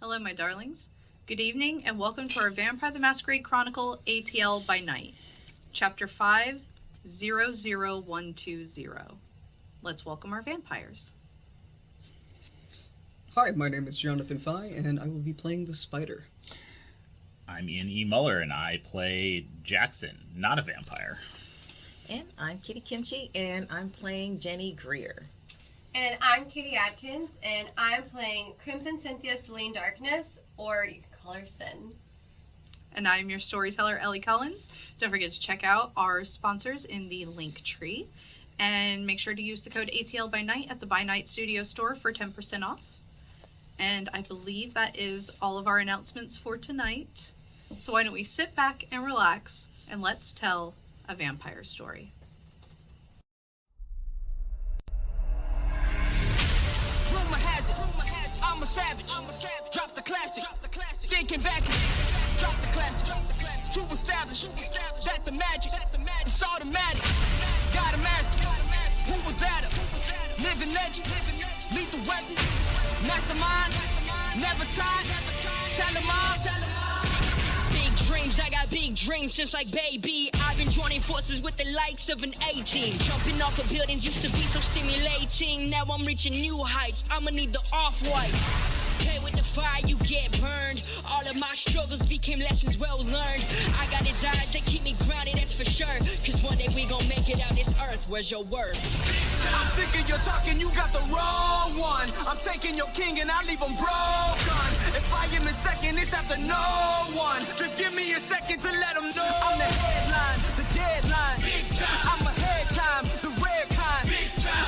Hello, my darlings. Good evening, and welcome to our Vampire the Masquerade Chronicle ATL by Night, Chapter 5, 00120. Let's welcome our vampires. Hi, my name is Johnathan Phi, and I will be playing the Spider. I'm Ian E. Muller, and I play Jackson, not a vampire. And I'm Kitty Kimchi, and I'm playing Jenni Greer. And I'm Katie Adkins, and I'm playing Crimson Cynthia Celine Darkness, or you can call her Sin. And I'm your storyteller, Ellie Collins. Don't forget to check out our sponsors in the link tree. And make sure to use the code ATL by Night at the By Night Studio store for 10% off. And I believe that is all of our announcements for tonight. So why don't we sit back and relax, and let's tell a vampire story. Rumor has it, I'm a savage. Drop the classic. Thinking back, drop the classic. To establish that the magic, it's automatic. Got a mask. Who was that? Living legend, lethal weapon. Mastermind, never tired. Tell them all. Big dreams, I got big dreams since like baby. I've been joining forces with the likes of an A-team. Jumping off of buildings used to be so stimulating. Now I'm reaching new heights, I'ma need the off-white. Play with the fire, you get burned. All of my struggles became lessons well learned. I got desires that keep me grounded, that's for sure. Cause one day we gon' make it out this earth, where's your worth? I'm sick of your talking, you got the wrong one. I'm taking your king and I leave him broken. If I am in second, it's after no one. Just give me a second to let them know. I'm the headline, the deadline. I'm ahead time, the rare kind.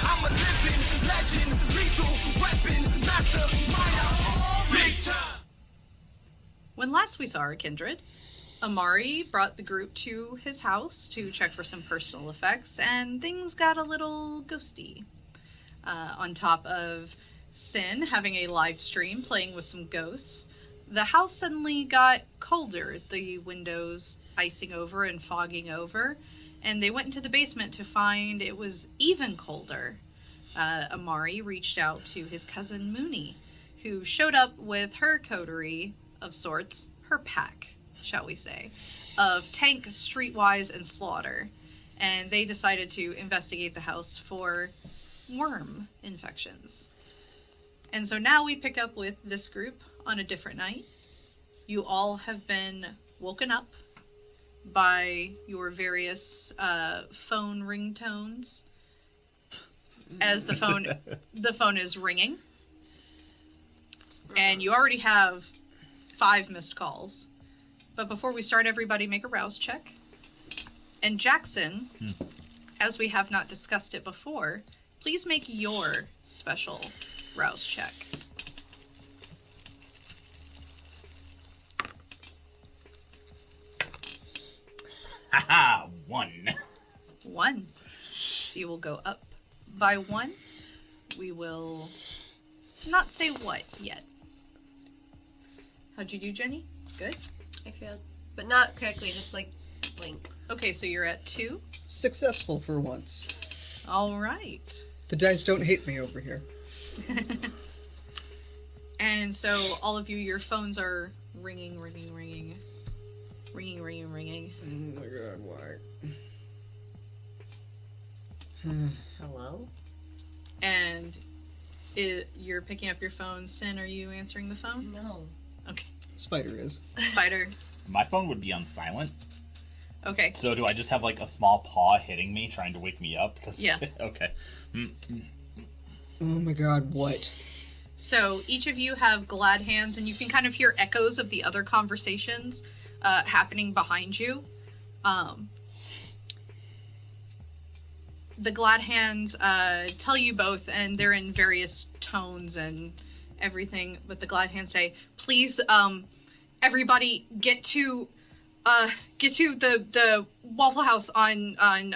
I'm a living legend, lethal weapon, mastermind. Big time. When last we saw our kindred, Amari brought the group to his house to check for some personal effects, and things got a little ghosty. On top of Sin having a live stream playing with some ghosts, the house suddenly got colder, the windows icing over and fogging over, and they went into the basement to find it was even colder. Amari reached out to his cousin Mooney, who showed up with her coterie of sorts, her pack, shall we say, of Tank, Streetwise, and Slaughter. And they decided to investigate the house for worm infections. And so now we pick up with this group on a different night. You all have been woken up by your various phone ringtones as the phone is ringing. And you already have 5 missed calls. But before we start, everybody make a rouse check. And Jackson, as we have not discussed it before, please make your special rouse check. Haha, 1. 1. So you will go up by 1. We will not say what yet. How'd you do, Jenni? Good? I failed, but not correctly, just like blink. Okay, so you're at 2. Successful for once. All right. The dice don't hate me over here. And so all of you, your phones are ringing. Oh my god, why? Hello? And you're picking up your phone. Sin, are you answering the phone? No. Okay. Spider is. Spider. My phone would be on silent. Okay. So do I just have like a small paw hitting me, trying to wake me up? Yeah. Okay. Oh my god, what? So each of you have glad hands, and you can kind of hear echoes of the other conversations happening behind you. The glad hands tell you both, and they're in various tones and everything, but the glad hands say, please, everybody get to the Waffle House on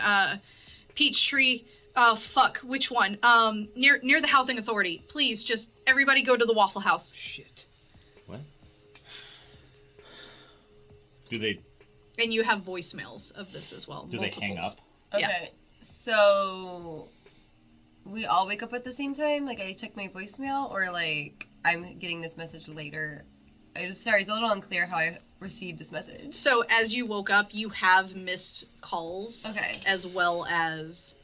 Peachtree. Which one? Near the Housing Authority. Please, just everybody go to the Waffle House. Shit. What? Do they And you have voicemails of this as well. Do multiples. they hang up? Okay, Yeah. so we all wake up at the same time? Like, I check my voicemail, or like I'm getting this message later. Sorry, it's a little unclear how I received this message. So as you woke up, you have missed calls. Okay. As well as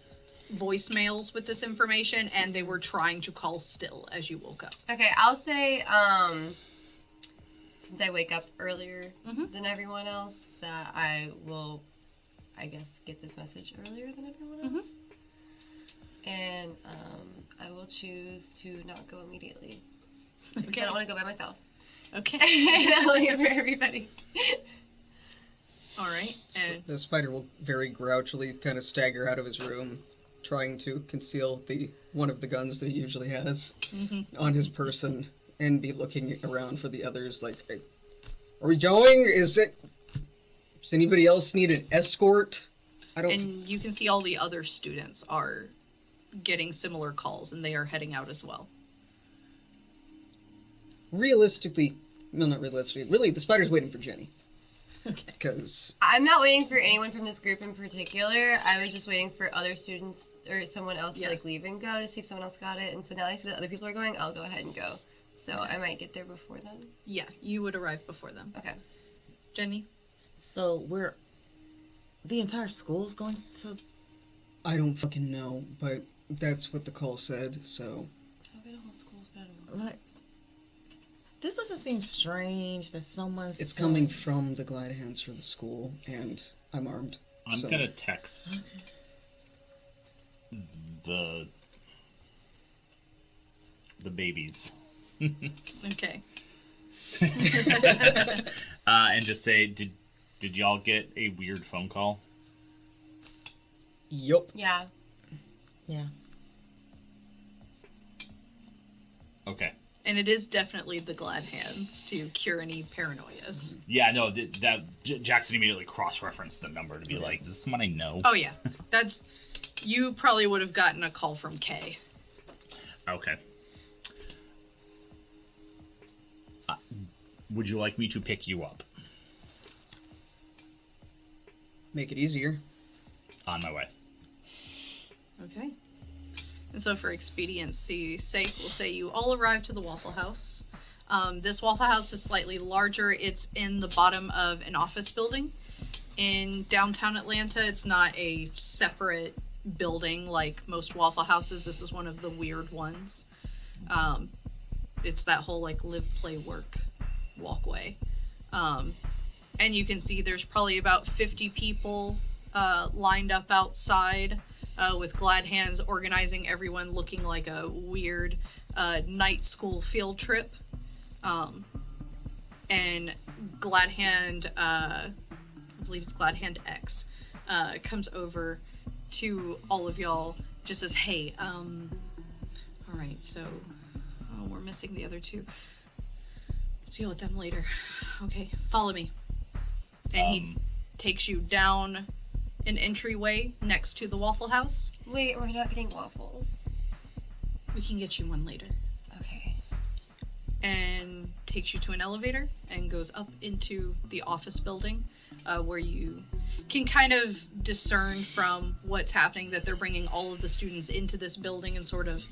voicemails with this information, and they were trying to call still as you woke up. Okay, I'll say, since I wake up earlier than everyone else, that I will, I guess, get this message earlier than everyone else. And I will choose to not go immediately. Because I don't want to go by myself. Okay. I'll leave for everybody. All right. And The spider will very grouchily kind of stagger out of his room, trying to conceal one of the guns that he usually has on his person, and be looking around for the others. Like, are we going? Does anybody else need an escort? and you can see all the other students are getting similar calls, and they are heading out as well. Realistically, well, not realistically. Really, the spider's waiting for Jenni. Okay. Because I'm not waiting for anyone from this group in particular. I was just waiting for other students or someone else to leave and go to see if someone else got it. And so now I see that other people are going, I'll go ahead and go. So I might get there before them. Yeah, you would arrive before them. Okay. Jenni? So the entire school's going to... I don't fucking know, but that's what the call said, so... I'll get a whole school if I don't know. Like, this doesn't seem strange that someone's... It's coming from the glide hands for the school, and I'm armed. I'm gonna text the babies. Okay. And just say, did y'all get a weird phone call? Yup. Yeah. Yeah. Okay. And it is definitely the glad hands to cure any paranoias. Yeah, no, Jackson immediately cross-referenced the number to be like, is this someone I know? Oh yeah, you probably would have gotten a call from Kay. Okay. Would you like me to pick you up? Make it easier. On my way. Okay. And so for expediency's sake, we'll say you all arrive to the Waffle House. This Waffle House is slightly larger. It's in the bottom of an office building. In downtown Atlanta, it's not a separate building like most Waffle Houses. This is one of the weird ones. It's that whole like live, play, work walkway. And you can see there's probably about 50 people lined up outside with glad hands organizing everyone looking like a weird night school field trip. And glad hand, I believe it's glad hand X, comes over to all of y'all, just says, hey, all right, so we're missing the other two. Let's deal with them later. Okay, follow me. And he takes you down an entryway next to the Waffle House. Wait, we're not getting waffles. We can get you one later. Okay. And takes you to an elevator and goes up into the office building where you can kind of discern from what's happening that they're bringing all of the students into this building and sort of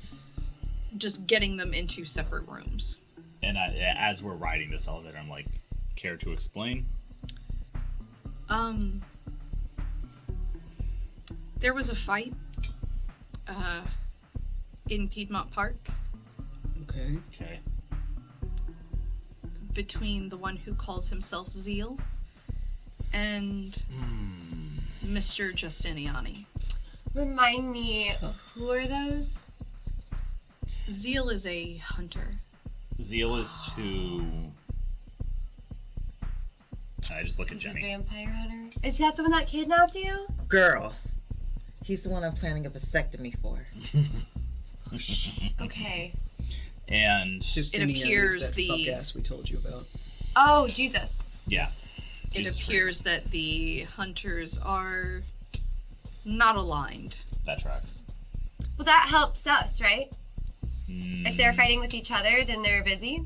just getting them into separate rooms. And as we're riding this elevator, I'm like, care to explain? There was a fight in Piedmont Park Okay. Okay. between the one who calls himself Zeal and Mr. Justiniani. Remind me, who are those? Zeal is a hunter. Zeal is who... I just look at He's a Jenni. vampire hunter. Is that the one that kidnapped you? Girl. He's the one I'm planning a vasectomy for. Okay. And appears that the- fuck ass we told you about. Oh, Jesus. yeah. It Jesus appears that the hunters are not aligned. Christ. That tracks. Well, that helps us, right? If they're fighting with each other, then they're busy.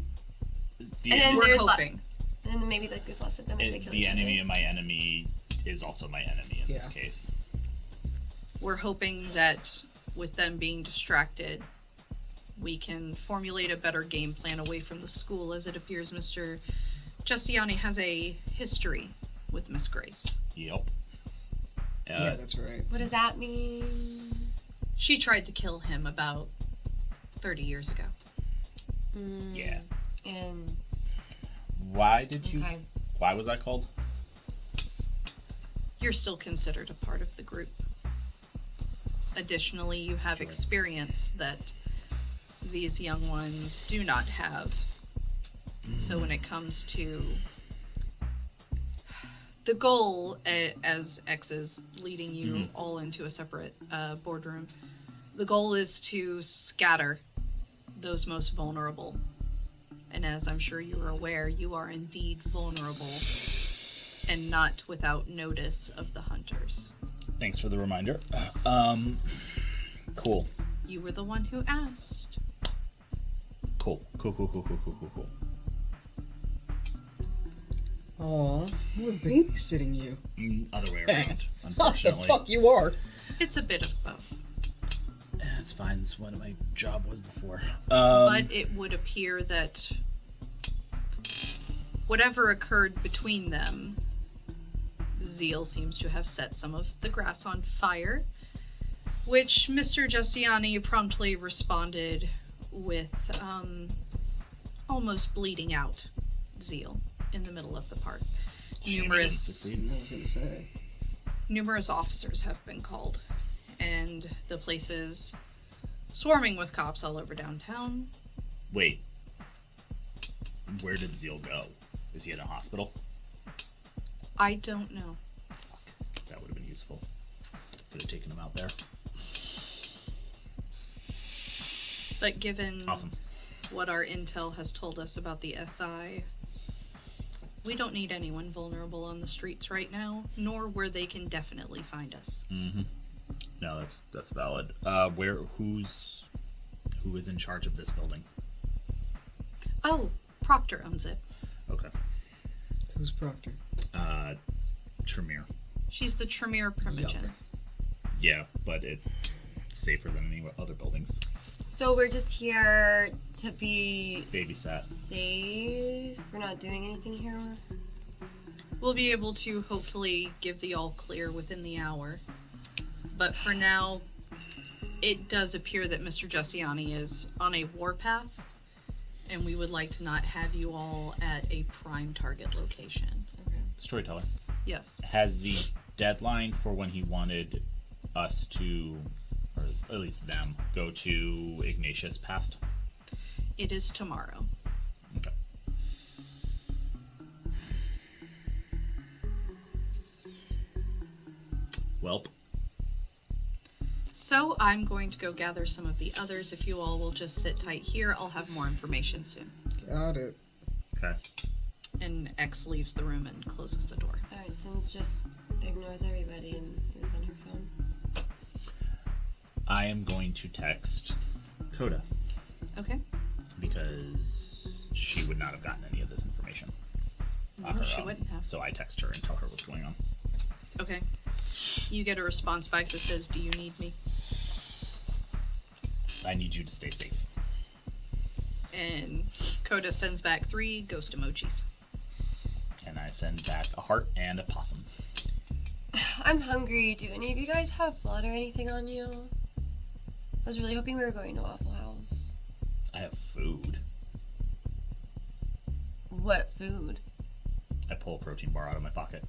The, And then enemy, We're there's hoping. And then maybe like there's less of them if they kill the each enemy other. of my enemy is also my enemy in this Yeah. case. We're hoping that with them being distracted, we can formulate a better game plan away from the school, as it appears Mr. Giustiani has a history with Miss Grace. Yep. Yeah, that's right. What does that mean? She tried to kill him about 30 years ago. Yeah. And Why did you... okay. Why was that called? You're still considered a part of the group. Additionally, you have experience that these young ones do not have. So when it comes to the goal, as X is leading you all into a separate boardroom, the goal is to scatter those most vulnerable. And as I'm sure you are aware, you are indeed vulnerable and not without notice of the hunters. Thanks for the reminder. Cool. You were the one who asked. Cool. Aw, we're babysitting you. Other way around, What the unfortunately. fuck you are? It's a bit of both. That's fine. That's what my job was before. But it would appear that whatever occurred between them, Zeal seems to have set some of the grass on fire, which Mr. Giustiani promptly responded with almost bleeding out Zeal in the middle of the park. Numerous I was gonna say. numerous officers have been called, and the place is swarming with cops all over downtown. Wait. Where did Zeal go? Is he in a hospital? I don't know. That would have been useful. Could have taken him out there. But given Awesome. what our intel has told us about the SI, we don't need anyone vulnerable on the streets right now, nor where they can definitely find us. No, that's valid. Who is in charge of this building? Oh, Proctor owns it. Okay. Who's Proctor? Tremere. She's the Tremere Primogen. Yeah, but it's safer than any other buildings. So we're just here to be Babysat. safe. We're not doing anything here. We'll be able to hopefully give the all clear within the hour. But for now, it does appear that Mr. Giustiani is on a warpath, and we would like to not have you all at a prime target location. Storyteller. Yes. Has the deadline for when he wanted us to, or at least them, go to Ignatius passed? It is tomorrow. Okay. Welp. So I'm going to go gather some of the others. If you all will just sit tight here, I'll have more information soon. Got it. Okay. And X leaves the room and closes the door. Alright, Sin just ignores everybody and is on her phone. I am going to text Coda Okay? because she would not have gotten any of this information on No, her she own. wouldn't have. So I text her and tell her what's going on. Okay. You get a response back that says, "Do you need me?" I need you to stay safe. And Coda sends back 3 ghost emojis. And I send back a heart and a possum. I'm hungry. Do any of you guys have blood or anything on you? I was really hoping we were going to Waffle House. I have food. What food? I pull a protein bar out of my pocket.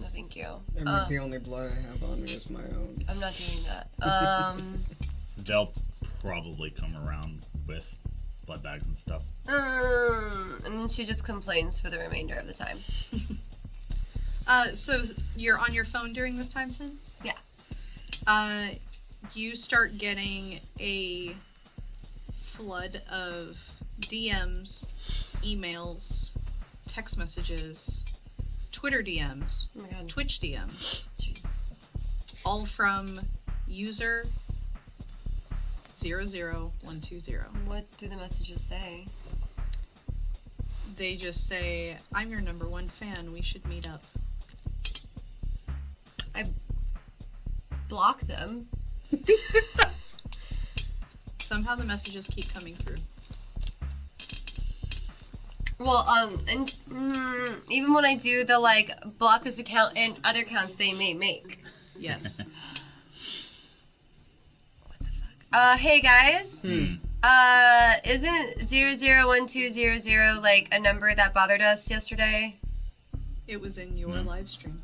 No, thank you. And like the only blood I have on me is my own. I'm not doing that. They'll probably come around with blood bags and stuff. And then she just complains for the remainder of the time. So you're on your phone during this time, Sin? Yeah. You start getting a flood of DMs, emails, text messages, Twitter DMs, Oh my god. Twitch DMs, Jeez. all from user 00120. What do the messages say? They just say, "I'm your number 1 fan. We should meet up." I block them. Somehow the messages keep coming through. Well, and even when I do the, like, block this account and other accounts they may make. Yes. What the fuck? Hey, guys. Isn't 001200, like, a number that bothered us yesterday? It was in your live stream.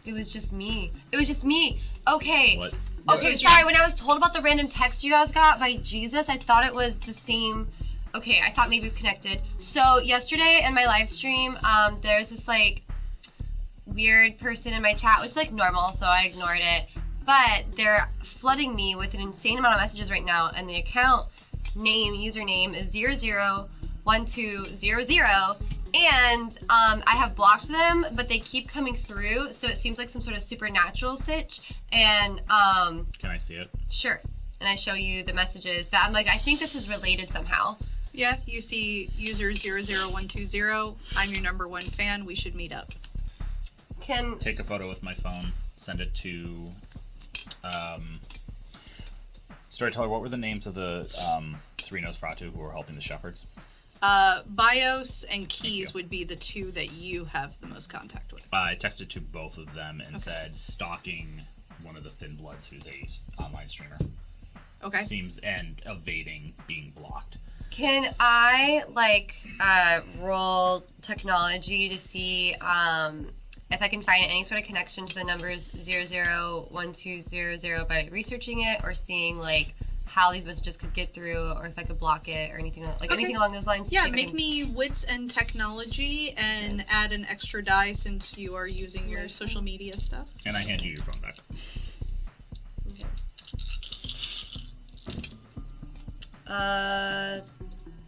It was just me. It was just me. Okay. What? Okay, sorry. When I was told about the random text you guys got by Jesus, I thought it was the same. Okay, I thought maybe it was connected. So yesterday in my live stream, there's this like weird person in my chat, which is like normal, so I ignored it. But they're flooding me with an insane amount of messages right now, and the account username is 001200. And I have blocked them, but they keep coming through, so it seems like some sort of supernatural sitch. And Can I see it? sure, and I show you the messages, but I'm like, I think this is related somehow. Yeah, you see user 00120. I'm your number one fan. We should meet up. Can Take a photo with my phone. Send it to Storyteller. What were the names of the three Nosferatu who were helping the shepherds? BIOS and Keys would be the two that you have the most contact with. I texted to both of them and said stalking one of the Thin Bloods, who's a online streamer. Okay. Seems and evading being blocked. Can I like roll technology to see if I can find any sort of connection to the numbers 001200 by researching it or seeing like how these messages could get through, or if I could block it, or anything like anything along those lines. Yeah, make me wits and technology and add an extra die since you are using your social media stuff. And I hand you your phone back. Okay.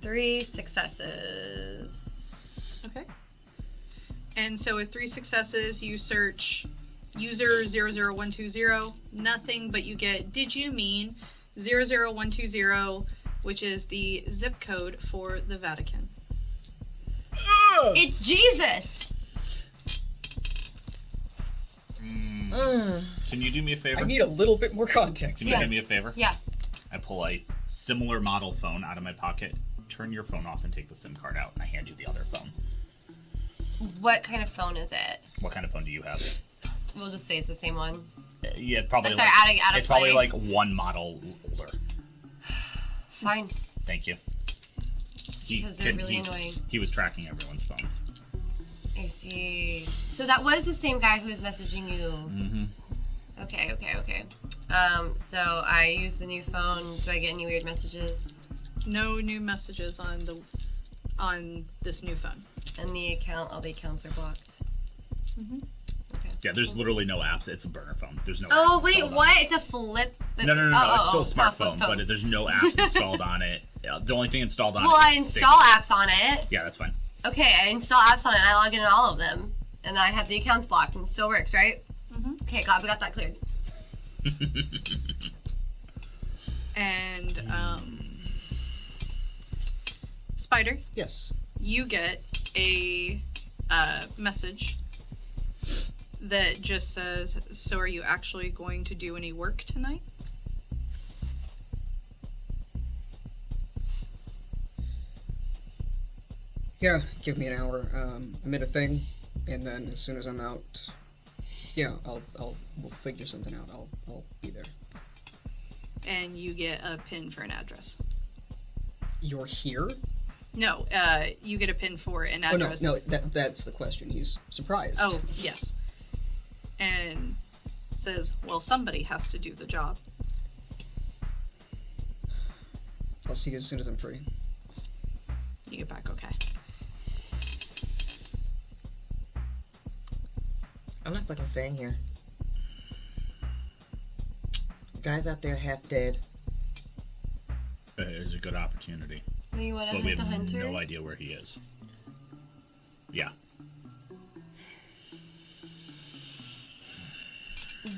3 successes. Okay. And so with 3 successes, you search user 00120, nothing, but you get did you mean 00120, which is the zip code for the Vatican. It's Jesus! Can you do me a favor? I need a little bit more context. Can you do me a favor? Yeah. I pull a similar model phone out of my pocket, turn your phone off and take the SIM card out, and I hand you the other phone. What kind of phone is it? What kind of phone do you have? We'll just say it's the same one. Yeah, probably. Sorry, like, out of it's probably play. like one model older. Fine. Thank you. Just because they're really annoying. He was tracking everyone's phones. I see. So that was the same guy who was messaging you. Mm-hmm. Okay. So I use the new phone. Do I get any weird messages? No new messages on this new phone. And all the accounts are blocked. Mm-hmm. Okay. Yeah, there's literally no apps. It's a burner phone. There's no. Oh apps wait, installed on what? it. It's a flip. No. It's still a it's not smartphone, flip phone. but there's no apps installed on it. The only thing installed on it. Well, I is install Signal. apps on it. Yeah, that's fine. Okay, I install apps on it and I log in all of them. And I have the accounts blocked and it still works, right? Mm-hmm. Okay, glad we got that cleared. And Spider, Yes. you get a message that just says, so are you actually going to do any work tonight? Yeah, give me an hour. I'm in a thing, and then as soon as I'm out, yeah, we'll figure something out. I'll be there. And you get a pin for an address. You're here? No, you get a pin for an Oh address. no, that's the question. He's surprised. Oh, yes. And says, well, somebody has to do the job. I'll see you as soon as I'm free. You get back okay. I'm not fucking staying here. Guys out there half dead. It's a good opportunity, Do you want to but we hunt the have hunter? no idea where he is. Yeah.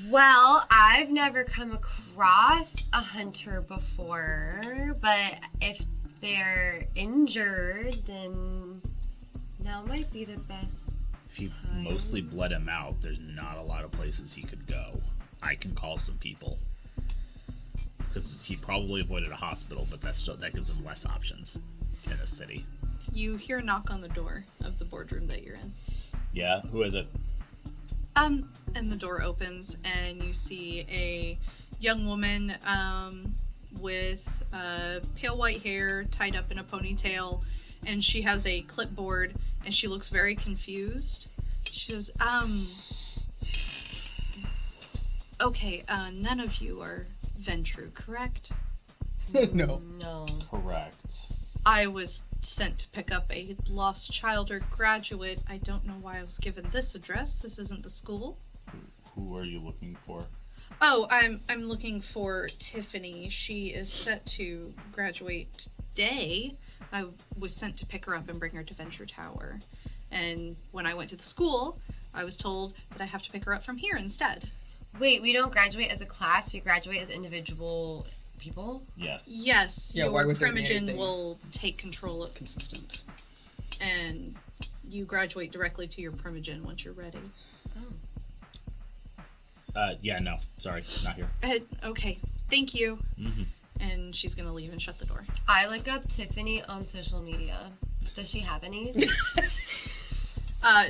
Well, I've never come across a hunter before, but if they're injured, then now might be the best. If you mostly bled him out, there's not a lot of places he could go. I can call some people. because he probably avoided a hospital, but that gives him less options in the city. You hear a knock on the door of the boardroom that you're in. Yeah, who is it? And the door opens, and you see a young woman with pale white hair tied up in a ponytail, and she has a clipboard, and she looks very confused. She says, okay, none of you are Ventru, correct? No. No. Correct. I was sent to pick up a lost child or graduate. I don't know why I was given this address. This isn't the school. Who are you looking for? Oh, I'm looking for Tiffany. She is set to graduate today. I was sent to pick her up and bring her to Venture Tower. And when I went to the school, I was told that I have to pick her up from here instead. Wait, we don't graduate as a class. We graduate as individual people. Yes. Yes, Yeah, why your would there be primogen anything will take control of, consistent? and you graduate directly to your primogen once you're ready. Yeah, no. Sorry, not here. Okay, thank you. And she's gonna leave and shut the door. I look up Tiffany on social media. Does she have any?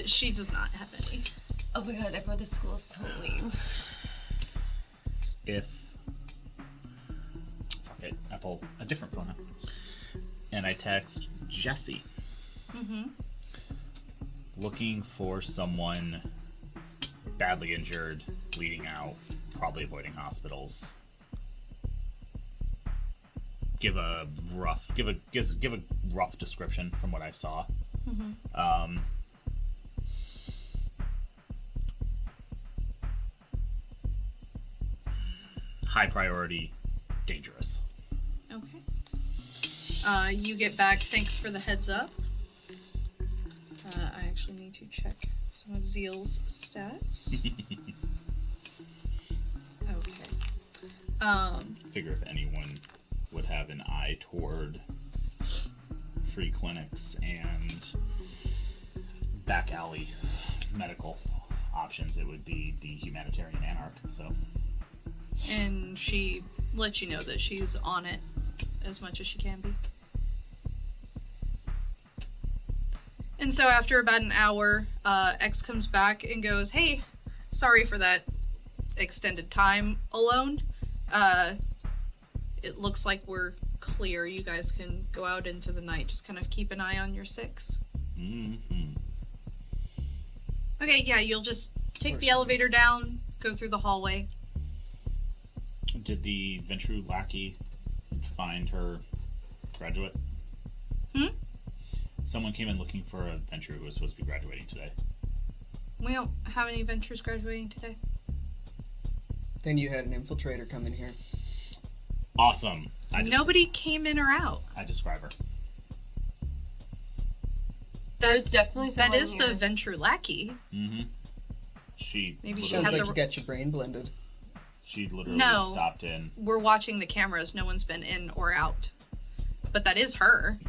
She does not have any. Oh my god, everyone at the school is so lame. Fuck it, I pull a different phone up. And I text Jesse. Looking for someone badly injured, bleeding out, probably avoiding hospitals. Give a rough description from what I saw. High priority, dangerous. Okay. You get back. Thanks for the heads up. I actually need to check some of Zeal's stats. Okay. Figure if anyone would have an eye toward free clinics and back alley medical options, it would be the humanitarian anarch. So, And she lets you know that she's on it as much as she can be. And so after about an hour, X comes back and goes, hey, sorry for that extended time alone. It looks like we're clear. You guys can go out into the night. Just kind of keep an eye on your six. Okay, yeah, you'll just take the elevator down, go through the hallway. did the Ventru lackey find her graduate? Someone came in looking for a Ventru who was supposed to be graduating today. We don't have any Ventures graduating today. Then you had an infiltrator come in here. Awesome. Nobody came in or out. I describe her. There's definitely That someone is here. the Venture lackey. She Maybe she Sounds had like the- you got your brain blended. She literally No. stopped in. We're watching the cameras. No one's been in or out. But that is her.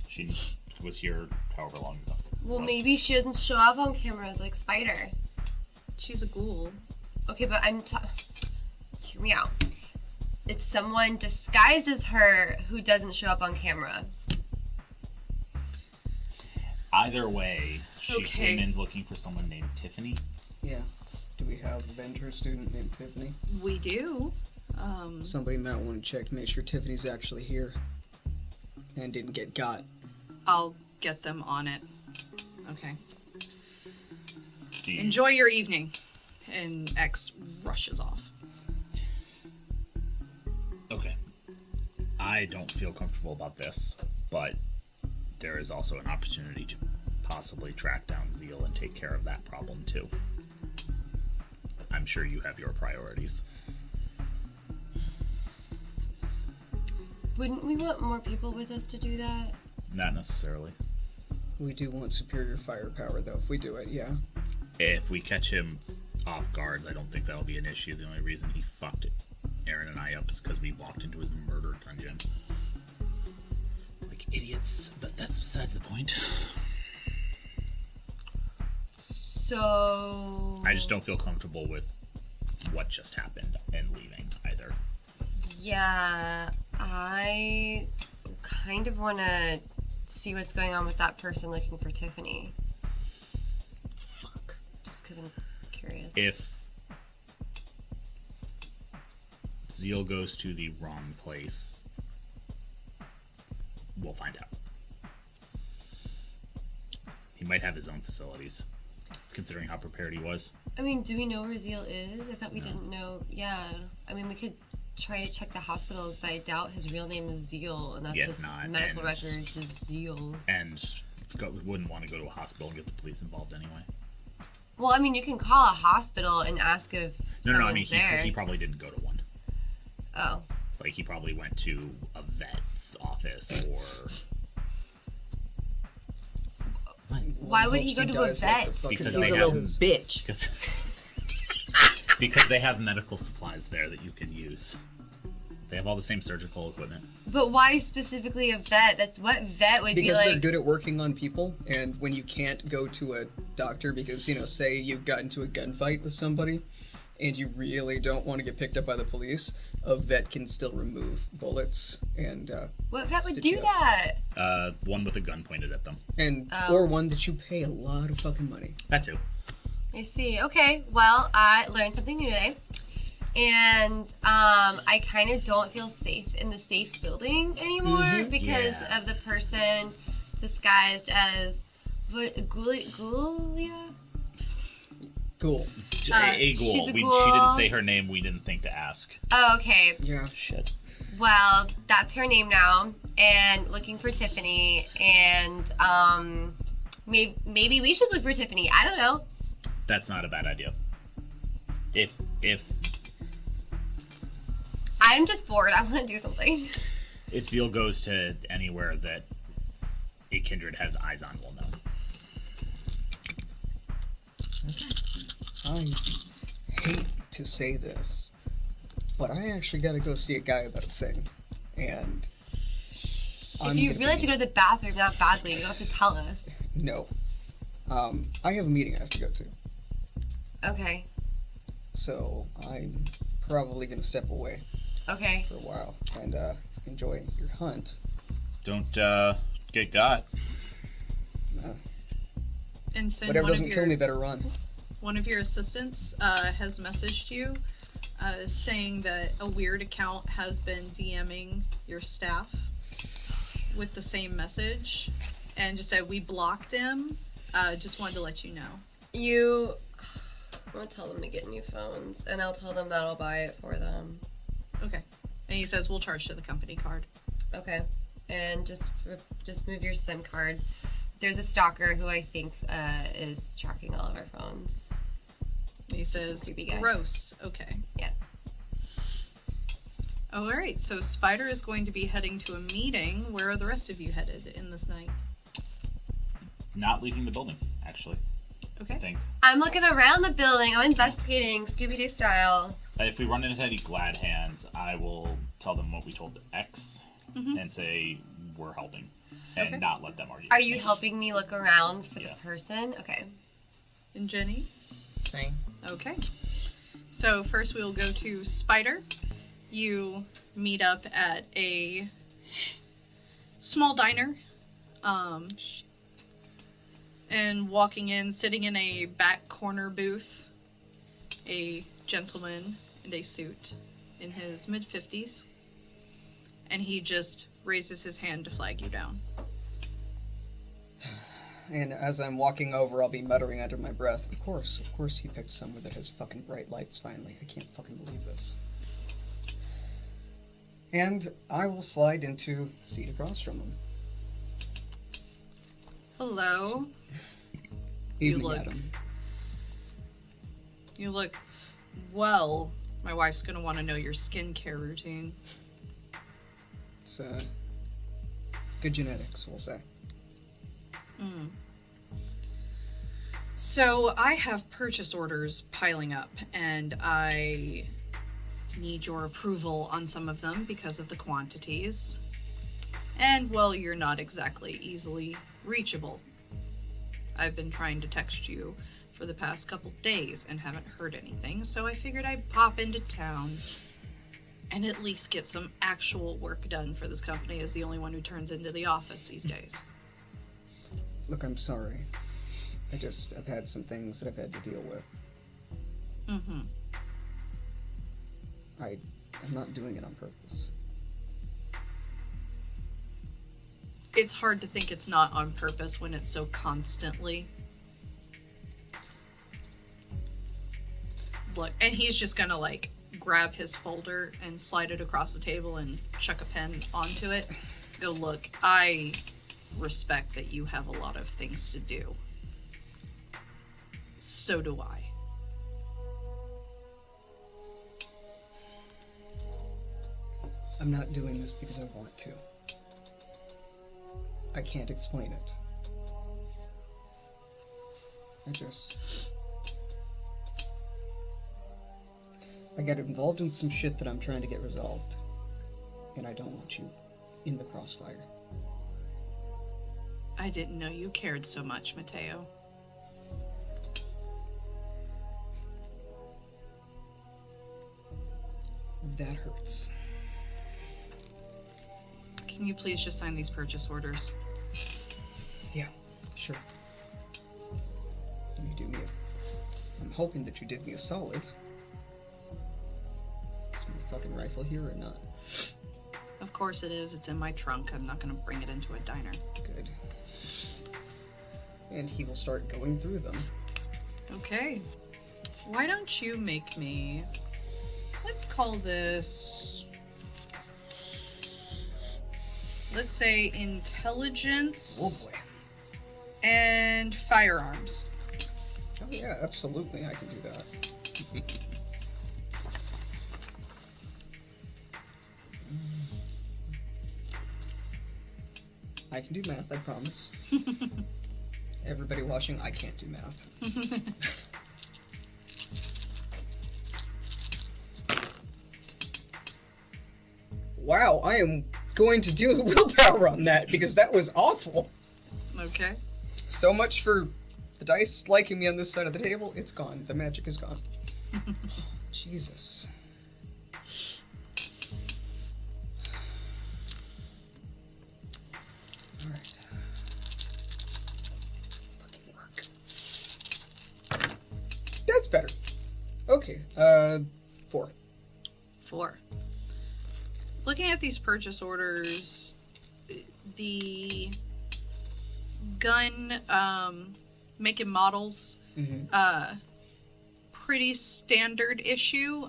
She was here however long ago. Well, maybe she doesn't show up on cameras like Spider. She's a ghoul. Okay, but hear me out. It's someone disguised as her who doesn't show up on camera. Either way, she Okay. came in looking for someone named Tiffany. Yeah. Do we have a Venture student named Tiffany? We do. Somebody might want to check to make sure Tiffany's actually here and didn't get got. I'll get them on it. Okay. Do you, Enjoy your evening. And X rushes off. Okay. I don't feel comfortable about this, but there is also an opportunity to possibly track down Zeal and take care of that problem too. I'm sure you have your priorities. Wouldn't we want more people with us to do that? Not necessarily. We do want superior firepower, though, if we do it, yeah. If we catch him off guards, I don't think that'll be an issue. The only reason he fucked Aaron and I up is because we walked into his murder dungeon. Like idiots, but that's besides the point. So... I just don't feel comfortable with what just happened and leaving either. Yeah, I kind of want to see what's going on with that person looking for Tiffany. Fuck. Just because I'm curious. If Zeal goes to the wrong place, we'll find out. He might have his own facilities, considering how prepared he was. I mean, do we know where Zeal is? I thought we didn't know. Yeah. I mean, we could try to check the hospitals, but I doubt his real name is Zeal, and that's Yeah, his it's not, medical and- records is Zeal. And wouldn't want to go to a hospital and get the police involved anyway. Well, I mean, you can call a hospital and ask if No, someone's I mean, there. he probably didn't go to one. Oh. Like, he probably went to a vet's office or... Why would he go to a vet? Because He's a they little have... bitch. Because they have medical supplies there that you can use. They have all the same surgical equipment. But why specifically a vet? That's what vet would be Because like. they're good at working on people, and when you can't go to a doctor because, say you got into a gunfight with somebody, and you really don't want to get picked up by the police, a vet can still remove bullets and What vet would stitch do you up. that? One with a gun pointed at them. and Oh. or one that you pay a lot of fucking money. That too. I see. Okay, well, I learned something new today. And I kind of don't feel safe in the safe building anymore because Yeah. of the person disguised as Gulia? Cool. A ghoul. she's a She ghoul. didn't say her name. We didn't think to ask. Oh, okay. Yeah. Shit. Well, that's her name now. And looking for Tiffany. And maybe we should look for Tiffany. I don't know. That's not a bad idea. If I'm just bored. I want to do something. If Zeal goes to anywhere that a kindred has eyes on, we'll know. I hate to say this, but I actually got to go see a guy about a thing, and If you really have to go to the bathroom that badly, you don't have to tell us. No. I have a meeting I have to go to, Okay. so I'm probably gonna step away Okay. for a while and enjoy your hunt. Don't get got. And Sin, Whatever one of doesn't your, kill me better run. one of your assistants has messaged you saying that a weird account has been DMing your staff with the same message and just said we blocked him. Just wanted to let you know. I'm gonna tell them to get new phones, and I'll tell them that I'll buy it for them. Okay. And he says we'll charge to the company card. Okay. And just move your SIM card. There's a stalker who I think is tracking all of our phones. He Just a says creepy guy. gross. Okay. Yeah. Oh, all right. So Spider is going to be heading to a meeting. Where are the rest of you headed in this night? Not leaving the building, actually. Okay. I think. I'm looking around the building. I'm investigating Scooby-Doo style. If we run into any glad hands, I will tell them what we told X and say we're helping. And Okay. not let them argue. Are you helping me look around for Yeah. the person? Okay. And Jenny? Same. Okay. So first we will go to Spider. You meet up at a small diner. And walking in, sitting in a back corner booth, a gentleman in a suit in his mid-50s. And he just raises his hand to flag you down. And as I'm walking over, I'll be muttering under my breath, of course he picked somewhere that has fucking bright lights finally. I can't fucking believe this. And I will slide into the seat across from him. Hello. Evening, look- Adam. You look well. My wife's gonna want to know your skincare routine. It's, good genetics, we'll say. So I have purchase orders piling up, and I need your approval on some of them because of the quantities. And, well, you're not exactly easily reachable. I've been trying to text you for the past couple days and haven't heard anything, so I figured I'd pop into town. and at least get some actual work done for this company as the only one who turns into the office these days. Look, I'm sorry. I've had some things that I've had to deal with. Mm-hmm. I'm not doing it on purpose. It's hard to think it's not on purpose when it's so constantly. Look, and he's just gonna, like, grab his folder and slide it across the table and chuck a pen onto it. Go, look, I respect that you have a lot of things to do. So do I. I'm not doing this because I want to. I can't explain it. I got involved in some shit that I'm trying to get resolved. And I don't want you in the crossfire. I didn't know you cared so much, Mateo. That hurts. Can you please just sign these purchase orders? Yeah, sure. Can you do me I'm hoping that you did me a solid. Is my fucking rifle here or not? Of course it is. It's in my trunk. I'm not gonna bring it into a diner. Good. And he will start going through them. Okay. Why don't you make me... Let's call this... Let's say intelligence... Oh boy. And firearms. Oh yeah, absolutely, I can do that. I can do math, I promise. Everybody watching, I can't do math. Wow, I am going to do a willpower on that because that was awful. Okay. So much for the dice liking me on this side of the table. It's gone. The magic is gone. Jesus. Alright. Fucking work. That's better. Okay, 4. 4. Looking at these purchase orders, the gun make and models, pretty standard issue,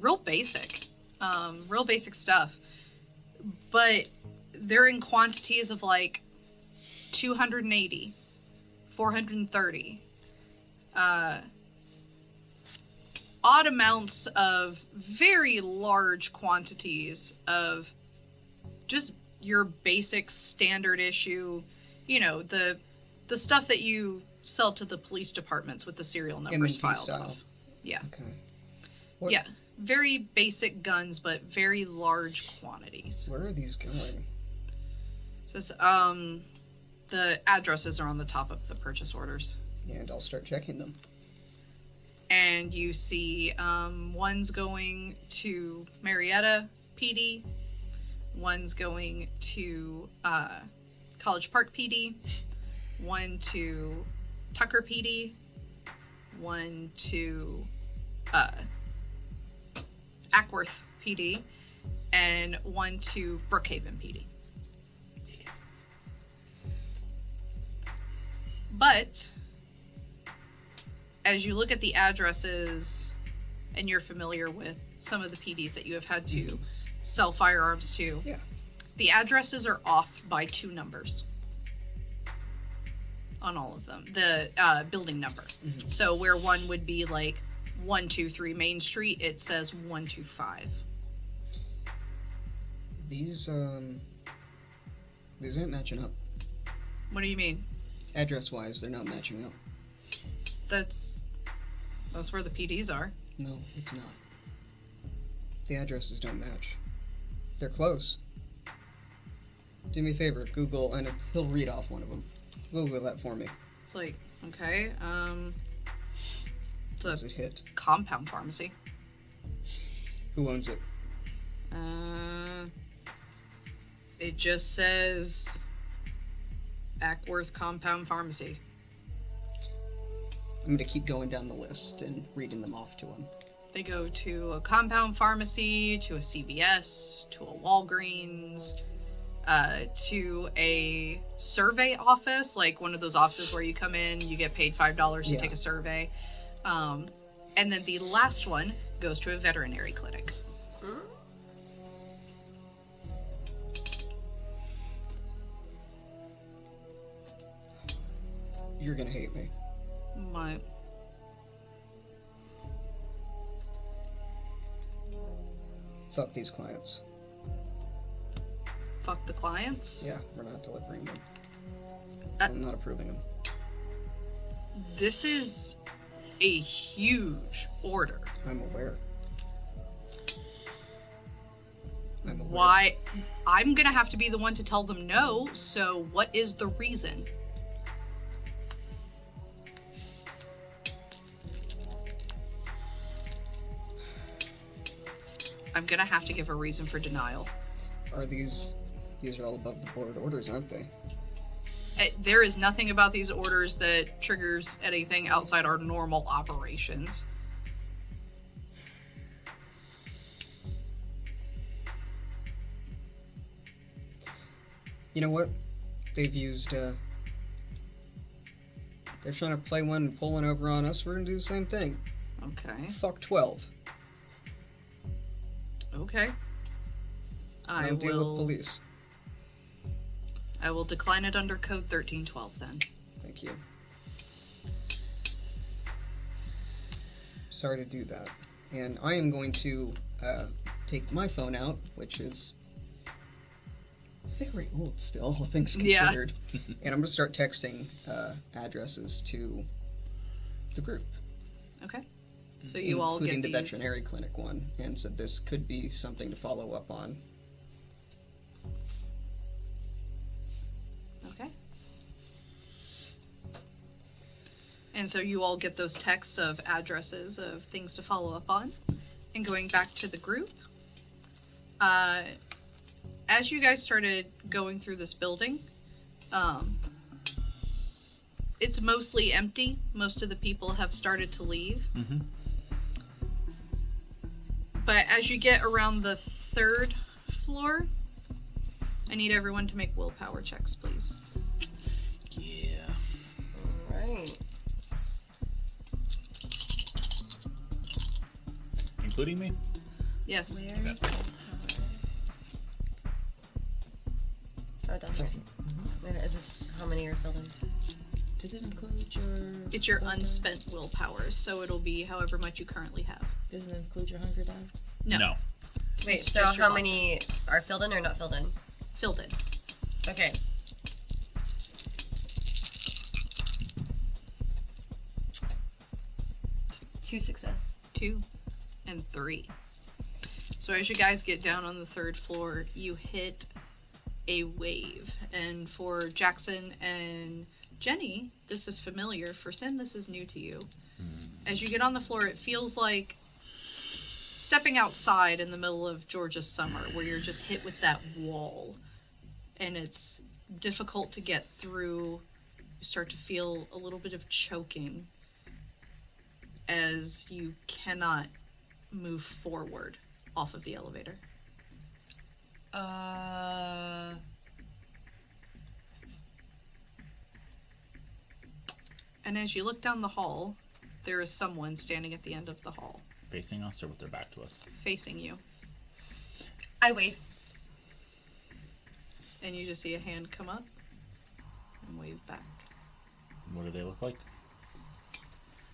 real basic stuff, but they're in quantities of like 280, 430, odd amounts of very large quantities of just your basic standard issue, you know, the stuff that you sell to the police departments with the serial numbers M&P filed style. off. Yeah. Okay. What, Yeah. Very basic guns, but very large quantities. Where are these going? Says, the addresses are on the top of the purchase orders. And I'll start checking them. And you see one's going to Marietta PD, one's going to College Park PD, one to Tucker PD, one to Ackworth PD, and one to Brookhaven PD. But as you look at the addresses and you're familiar with some of the PDs that you have had to sell firearms to, Yeah. the addresses are off by 2 numbers on all of them. The building number. So where one would be like 123 Main Street, it says 125. These aren't matching up. What do you mean? Address-wise, they're not matching up. That's where the PDs are. No, it's not. The addresses don't match. They're close. Do me a favor, Google, and he'll read off one of them. Google that for me. It's like, okay, Does it's it a hit? compound pharmacy. Who owns it? It just says Ackworth Compound Pharmacy. I'm gonna keep going down the list and reading them off to him. They go to a compound pharmacy, to a CVS, to a Walgreens, to a survey office, like one of those offices where you come in, you get paid $5 to Yeah. take a survey. And then the last one goes to a veterinary clinic. You're gonna hate me. My, Fuck these clients. fuck the clients. Yeah, we're not delivering them. Uh, I'm not approving them. This is a huge order. I'm aware. Why? I'm gonna have to be the one to tell them no, so what is the reason? I'm gonna have to give a reason for denial. Are these are all above the board orders, aren't they? There is nothing about these orders that triggers anything outside our normal operations. You know what? They've used, they're trying to play one and pull one over on us. We're gonna do the same thing. Okay. Fuck 12. Okay. I Don't deal with will. police. I will decline it under code 1312 then. Thank you. Sorry to do that. And I am going to take my phone out, which is very old still, all things Yeah. considered. And I'm going to start texting addresses to the group. Okay. So you all get including the these. veterinary clinic one, and said this could be something to follow up on. Okay. And so you all get those texts of addresses of things to follow up on. And going back to the group, as you guys started going through this building, it's mostly empty. Most of the people have started to leave. Mm-hmm. But as you get around the 3rd floor, I need everyone to make willpower checks, please. Yeah. Right. Including me? Yes. Where is willpower? Oh, down here. Wait, is this how many are filled in? Does it include your... It's your unspent willpower, so it'll be however much you currently have. Does it include your hunger die? No. Wait, It's so just your how many are filled in or not filled in? Filled in. Okay. Two success. 2 and 3. So as you guys get down on the 3rd floor, you hit a wave. And for Jackson and Jenni, this is familiar. For Sin, this is new to you. As you get on the floor, it feels like stepping outside in the middle of Georgia's summer, where you're just hit with that wall. And it's difficult to get through. You start to feel a little bit of choking as you cannot move forward off of the elevator. And as you look down the hall, there is someone standing at the end of the hall, Facing us or with their back to us? facing you. I wave. And you just see a hand come up and wave back. What do they look like?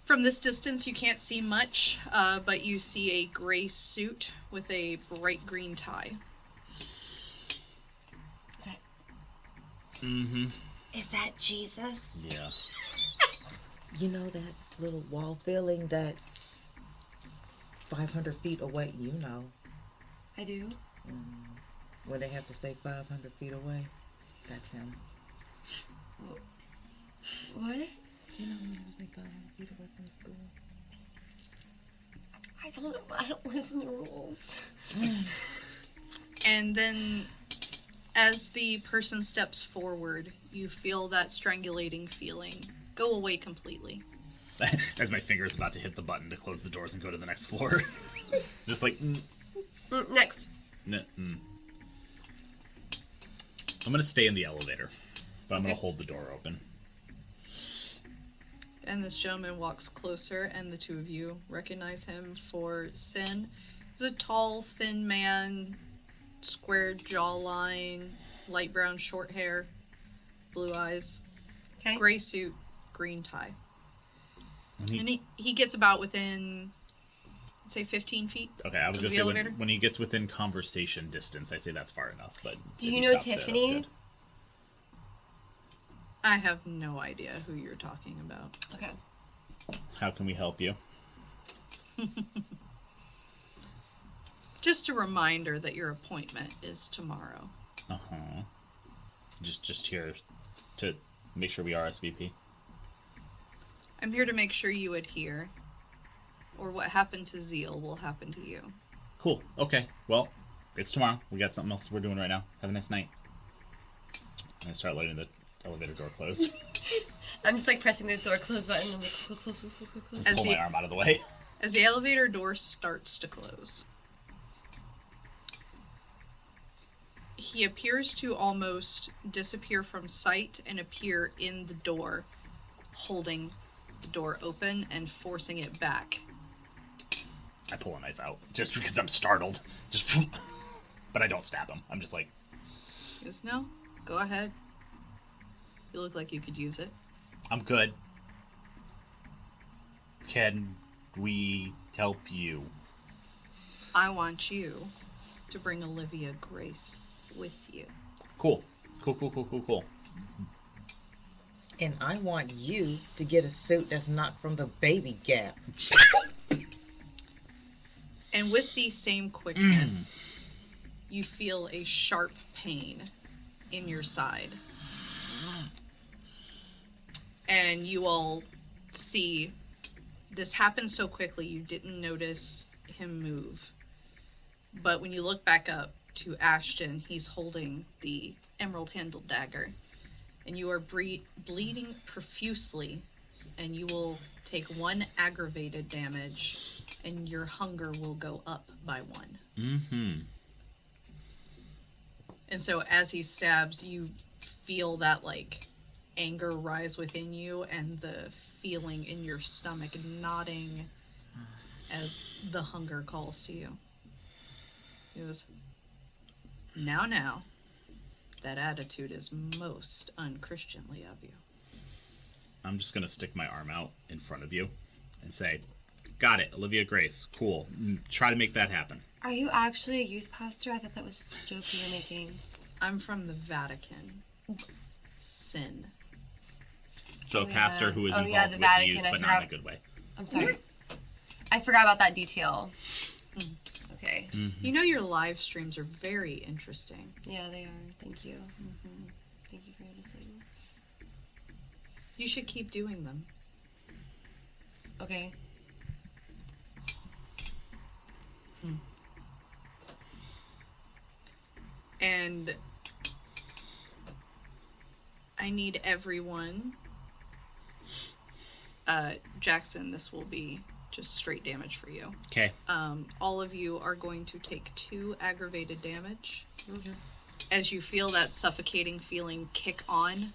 From this distance, you can't see much, but you see a gray suit with a bright green tie. Is that Mm-hmm. Is that Jesus? Yeah. You know that little wall feeling that 500 feet away, you know, I do. when they have to stay 500 feet away? That's him. What? You know when they was like 500 feet away from the school? I don't know. I don't listen to rules. And then, as the person steps forward, you feel that strangulating feeling go away completely. As my finger is about to hit the button to close the doors and go to the next floor. Just like... Next. I'm going to stay in the elevator, but I'm going to hold the door open. And this gentleman walks closer, and the two of you recognize him for Sin. He's a tall, thin man, squared jawline, light brown short hair, blue eyes, Okay. gray suit, green tie. When And he gets about within, I'd say 15 feet. Okay, I was of going to the say elevator. when he gets within conversation distance, I say that's far enough. But Do if you he know stops there, that's Tiffany? good. I have no idea who you're talking about. Okay. How can we help you? Just a reminder that your appointment is tomorrow. Uh-huh. Just here to make sure we RSVP. I'm here to make sure you adhere, or what happened to Zeal will happen to you. Cool. Okay. Well, it's tomorrow. We got something else we're doing right now. Have a nice night. And I start letting the elevator door close. I'm just like pressing the door close button. I'm like, close. As Pull the- my arm out of the way. As the elevator door starts to close, he appears to almost disappear from sight and appear in the door, holding the door open and forcing it back. I pull a knife out just because I'm startled. But I don't stab him. I'm just like, He goes, "No, go ahead. You look like you could use it." I'm good. Can we help you? I want you to bring Olivia Grace with you. Cool. Cool. And I want you to get a suit that's not from the Baby Gap. And with the same quickness, you feel a sharp pain in your side. And you all see this happen so quickly you didn't notice him move. But when you look back up to Ashton, he's holding the emerald-handled dagger. And you are bleeding profusely, and you will take 1 aggravated damage, and your hunger will go up by 1. Mm-hmm. And so as he stabs, you feel that, like, anger rise within you, and the feeling in your stomach nodding as the hunger calls to you. He goes, now, that attitude is most unchristianly of you. I'm just going to stick my arm out in front of you and say, got it, Olivia Grace. Cool. Try to make that happen. Are you actually a youth pastor? I thought that was just a joke you were making. I'm from the Vatican. Sin. So Oh, a pastor yeah. who is Oh, involved yeah, the with Vatican, youth, I but not in a forgot. good way. I'm sorry. I forgot about that detail. Okay. You know your live streams are very interesting. Yeah, they are. Thank you. Thank you for noticing. You should keep doing them. Okay. And I need everyone. Jackson, this will be just straight damage for you. Okay. All of you are going to take 2 aggravated damage Okay. as you feel that suffocating feeling kick on,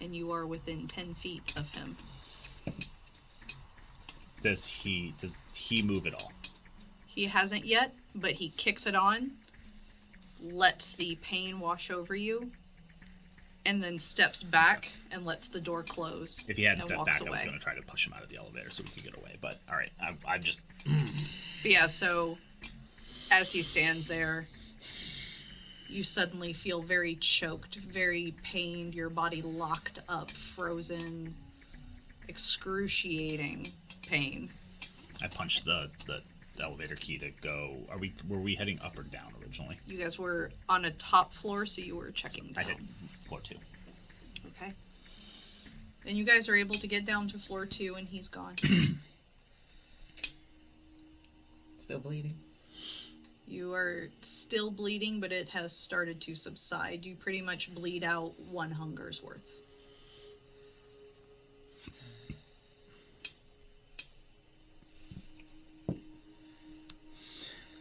and you are within 10 feet of him. Does he move at all? He hasn't yet, but he kicks it on, lets the pain wash over you, and then steps back and lets the door close. If he hadn't and stepped walks back, I was away. going to try to push him out of the elevator so we could get away. But all right, I'm just... But yeah, so as he stands there, you suddenly feel very choked, very pained, your body locked up, frozen, excruciating pain. I punched the elevator key to go. Were we heading up or down originally? You guys were on a top floor, so you were checking I down. hit floor 2. Okay. And you guys are able to get down to floor 2, and he's gone. Still bleeding. You are still bleeding, but it has started to subside. You pretty much bleed out 1 hunger's worth.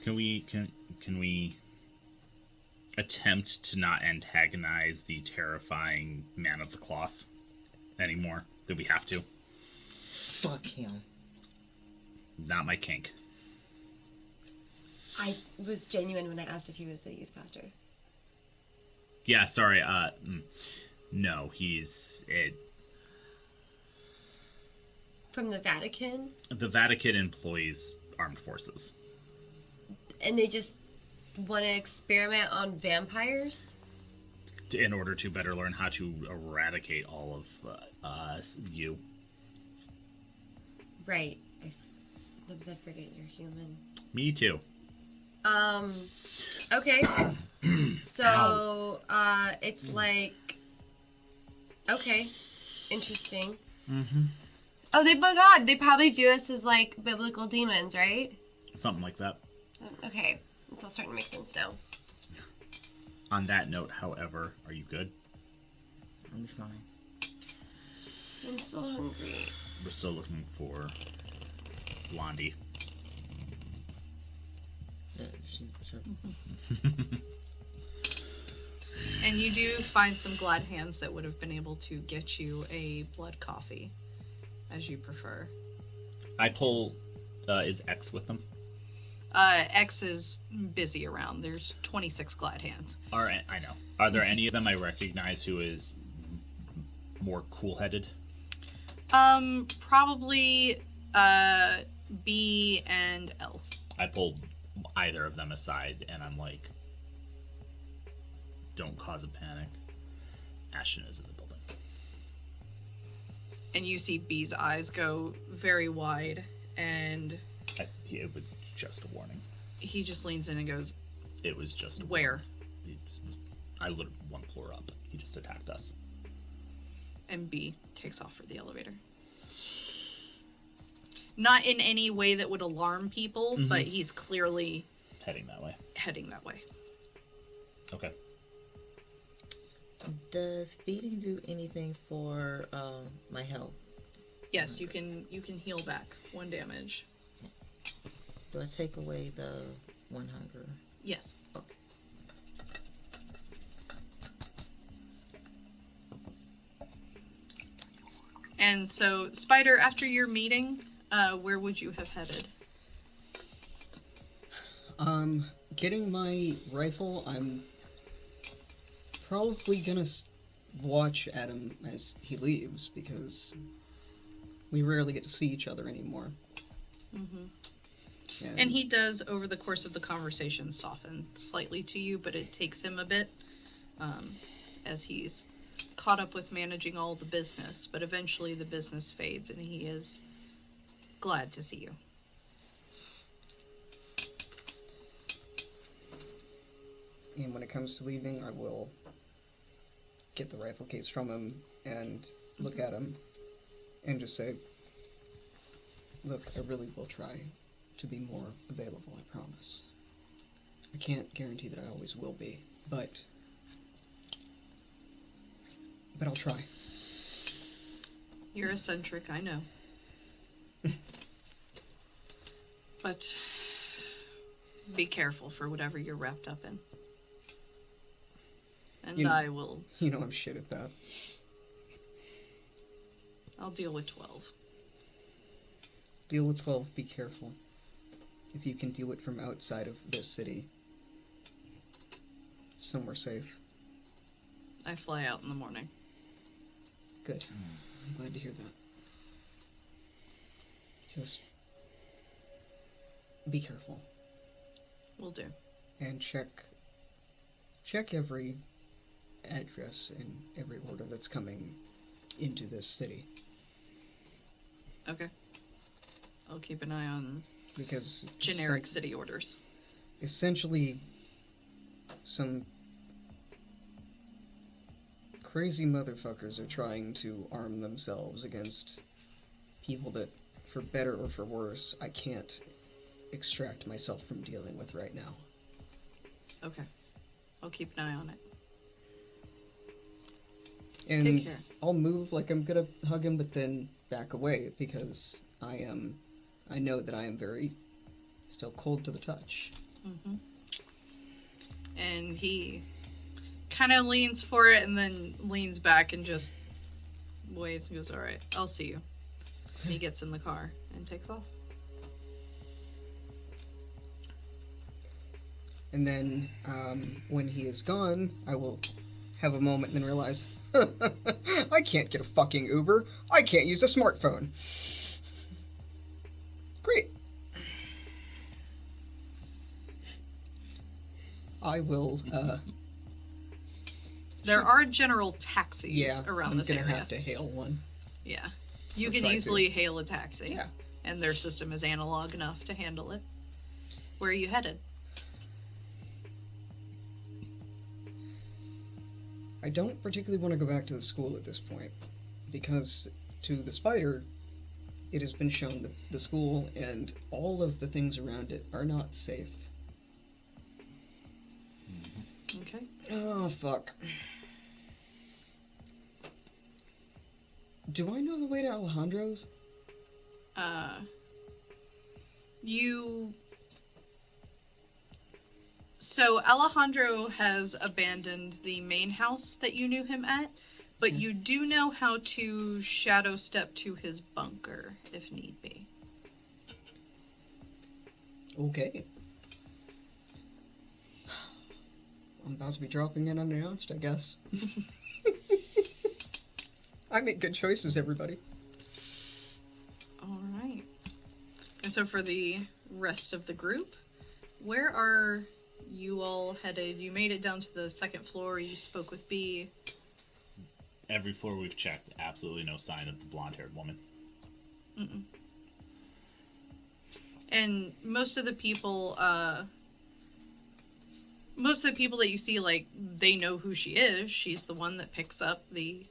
Can we attempt to not antagonize the terrifying man of the cloth anymore? Do we have to? Fuck him. Not my kink. I was genuine when I asked if he was a youth pastor. Yeah, sorry. No, he's it. From the Vatican? The Vatican employs armed forces. And they just want to experiment on vampires? In order to better learn how to eradicate all of you. Right. Sometimes I forget you're human. Me too. Okay. So, it's like... Okay. Interesting. Mm-hmm. Oh, my God. They probably view us as, like, biblical demons, right? Something like that. Okay. It's all starting to make sense now. On that note, however, are you good? I'm fine. I'm still hungry. We're still looking for Blondie. Sure. And you do find some glad hands that would have been able to get you a blood coffee, as you prefer. I pull. Is X with them? X is busy around. There's 26 glad hands. All right, I know. Are there any of them I recognize who is more cool-headed? Probably B and L. I pull either of them aside, and I'm like, don't cause a panic. Ashton is in the building. And you see B's eyes go very wide, and It was just a warning. he just leans in and goes, It was just a "Where?" I lived 1 floor up. He just attacked us. And B takes off for the elevator. Not in any way that would alarm people, but he's clearly Heading that way. heading that way. Okay. Does feeding do anything for my health? Yes, you can heal back 1 damage. Do I take away the 1 hunger? Yes. Okay. And so, Spider, after your meeting, where would you have headed? Getting my rifle, I'm probably gonna watch Adam as he leaves, because we rarely get to see each other anymore. And he does, over the course of the conversation, soften slightly to you, but it takes him a bit, as he's caught up with managing all the business. But eventually the business fades, and he is glad to see you. And when it comes to leaving, I will get the rifle case from him and look at him and just say, look, I really will try to be more available, I promise. I can't guarantee that I always will be, but I'll try. You're eccentric, I know. But be careful for whatever you're wrapped up in. And I will... You know I'm shit at that. I'll deal with 12. Deal with 12, be careful. If you can do it from outside of this city, somewhere safe. I fly out in the morning. Good. I'm glad to hear that. Just be careful. Will do. And check every address and every order that's coming into this city. Okay. I'll keep an eye on Because generic city orders. essentially some crazy motherfuckers are trying to arm themselves against people that, for better or for worse, I can't extract myself from dealing with right now. Okay. I'll keep an eye on it. And Take care. I'll move like I'm gonna hug him, but then back away because I know that I am very still cold to the touch. And he kind of leans for it and then leans back and just waves and goes, all right, I'll see you. And he gets in the car and takes off. And then when he is gone, I will have a moment and then realize, I can't get a fucking Uber. I can't use a smartphone. Great. I will, There are general taxis around I'm this gonna area. have to hail one. Yeah. You Or can try to. easily hail a taxi. Yeah. And their system is analog enough to handle it. Where are you headed? I don't particularly want to go back to the school at this point, because to the spider, it has been shown that the school and all of the things around it are not safe. Okay. Oh, fuck. Do I know the way to Alejandro's? So Alejandro has abandoned the main house that you knew him at, but you do know how to shadow step to his bunker if need be. Okay. I'm about to be dropping in unannounced, I guess. I make good choices, everybody. All right. And so for the rest of the group, where are you all headed? You made it down to the second floor. You spoke with B. Every floor we've checked, absolutely no sign of the blonde-haired woman. And most of the people that you see, like, they know who she is. She's the one that picks up the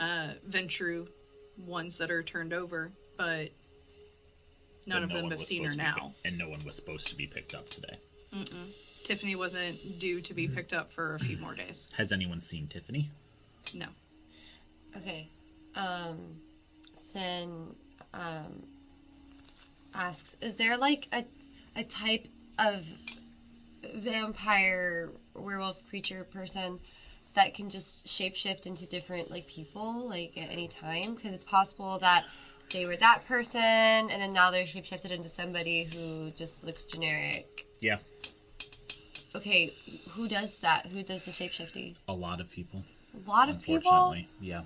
Ventru ones that are turned over, but none of them have seen her now. And no one was supposed to be picked up today. Tiffany wasn't due to be picked up for a few more days. Has anyone seen Tiffany? No. Okay. Sen asks, is there like a type of vampire werewolf creature person that can just shapeshift into different like people like at any time? Because it's possible that they were that person and then now they're shapeshifted into somebody who just looks generic. Yeah. Okay, who does that? Who does the shapeshifting? A lot of people. A lot of people? Unfortunately, yeah.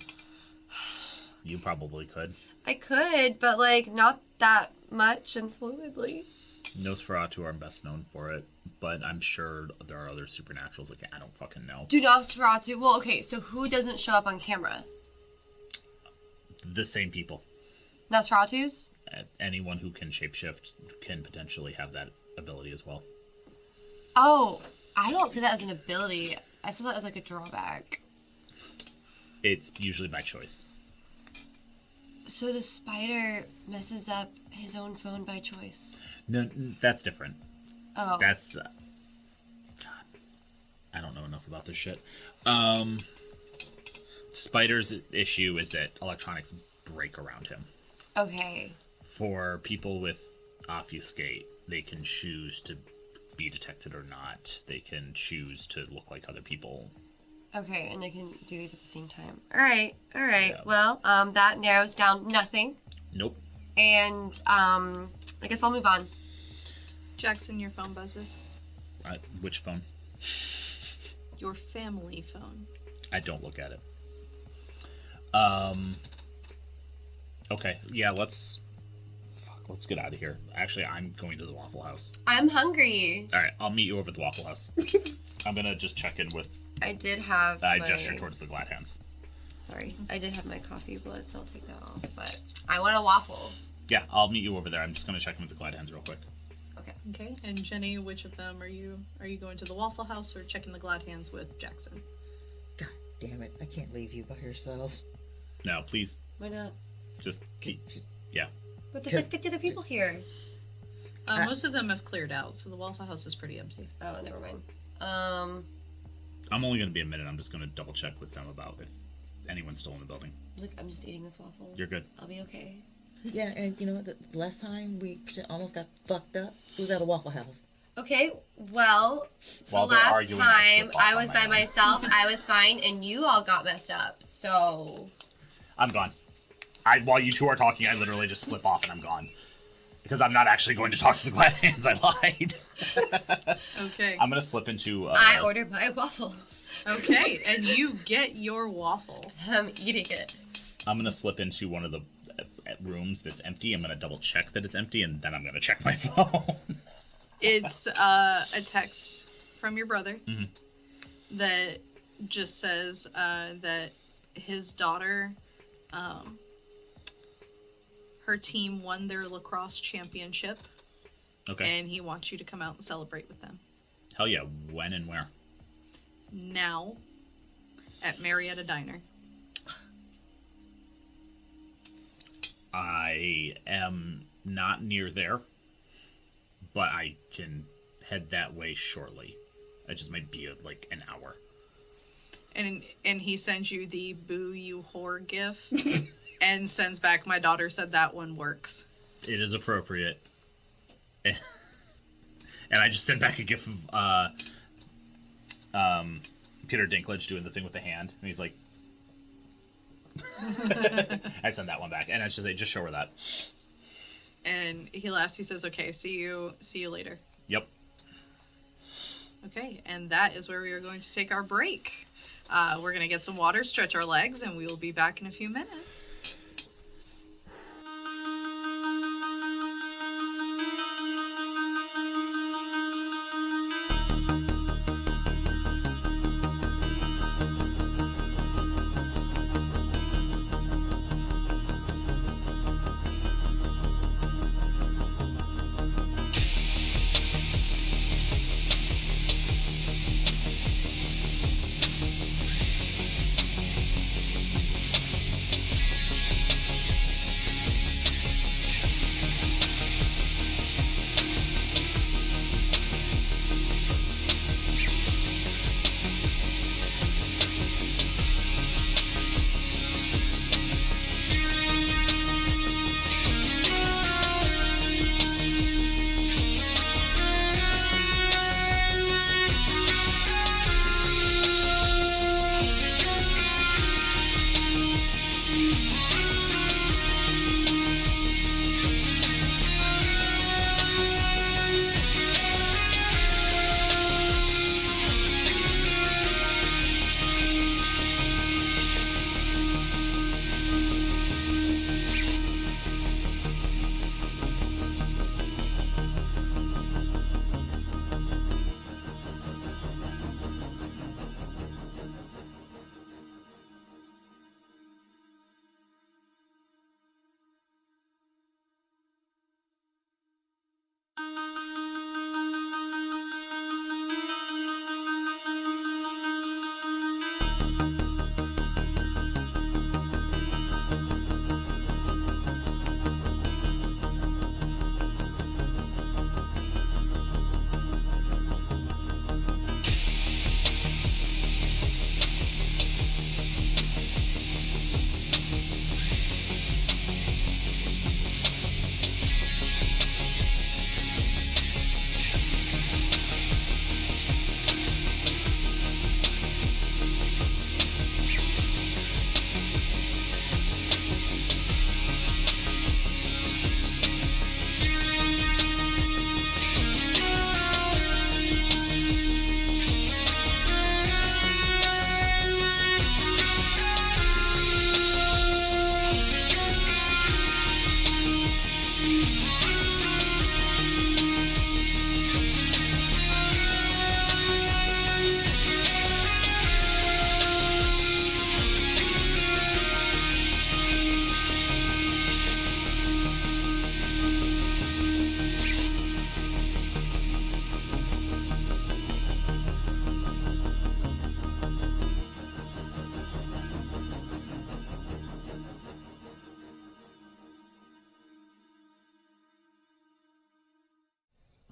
You probably could. I could, but like not that much and fluidly. Nosferatu are best known for it, but I'm sure there are other supernaturals. Like, I don't fucking know. Do Nosferatu? Well, okay, so who doesn't show up on camera? The same people. Nosferatus? Anyone who can shapeshift can potentially have that ability as well. Oh, I don't see that as an ability. I see that as like a drawback. It's usually by choice. So the spider messes up his own phone by choice. No, that's different. Oh. That's... God, I don't know enough about this shit. Spider's issue is that electronics break around him. Okay. For people with obfuscate, they can choose to be detected or not. They can choose to look like other people. Okay, and they can do these at the same time. Alright. Yeah. Well, that narrows down nothing. Nope. And, I guess I'll move on. Jackson, your phone buzzes. Which phone? Your family phone. I don't look at it. Okay, yeah, let's get out of here. Actually, I'm going to the Waffle House. I'm hungry. Alright, I'll meet you over at the Waffle House. I'm gonna just check in with... I did have I my... gesture towards the glad hands. Sorry. I did have my coffee blood, so I'll take that off. But I want a waffle. Yeah, I'll meet you over there. I'm just gonna check in with the glad hands real quick. Okay. Okay. And Jenny, which of them are you going to the Waffle House or checking the glad hands with Jackson? God damn it. I can't leave you by yourself. No, please, Why not? just keep... Yeah. But there's like 50 other people here. Most of them have cleared out, so the Waffle House is pretty empty. Oh, never mind. I'm only going to be a minute. I'm just going to double check with them about if anyone's still in the building. Look, I'm just eating this waffle. You're good. I'll be okay. Yeah, and you know what? The last time we almost got fucked up, it was at a Waffle House. Okay, well, While the they're last arguing, I time slip off I on was my by own. myself, I was fine, and you all got messed up. So I'm gone. While you two are talking, I literally just slip off and I'm gone. Because I'm not actually going to talk to the Glad Hands. I lied. Okay. I'm going to slip into... I ordered my waffle. Okay, and you get your waffle. I'm eating it. I'm going to slip into one of the rooms that's empty. I'm going to double check that it's empty, and then I'm going to check my phone. It's a text from your brother Mm-hmm. that just says that his daughter, her team won their lacrosse championship, Okay. and he wants you to come out and celebrate with them. Hell yeah. When and where? Now, at Marietta Diner. I am not near there, but I can head that way shortly. It just might be like an hour. And he sends you the boo you whore gif and sends back, my daughter said that one works. It is appropriate. And I just sent back a gif of Peter Dinklage doing the thing with the hand. And he's like... I sent that one back. And it's just, they just show her that. And he laughs, he says, okay, see you later. Yep. Okay, and that is where we are going to take our break. We're going to get some water, stretch our legs, and we will be back in a few minutes.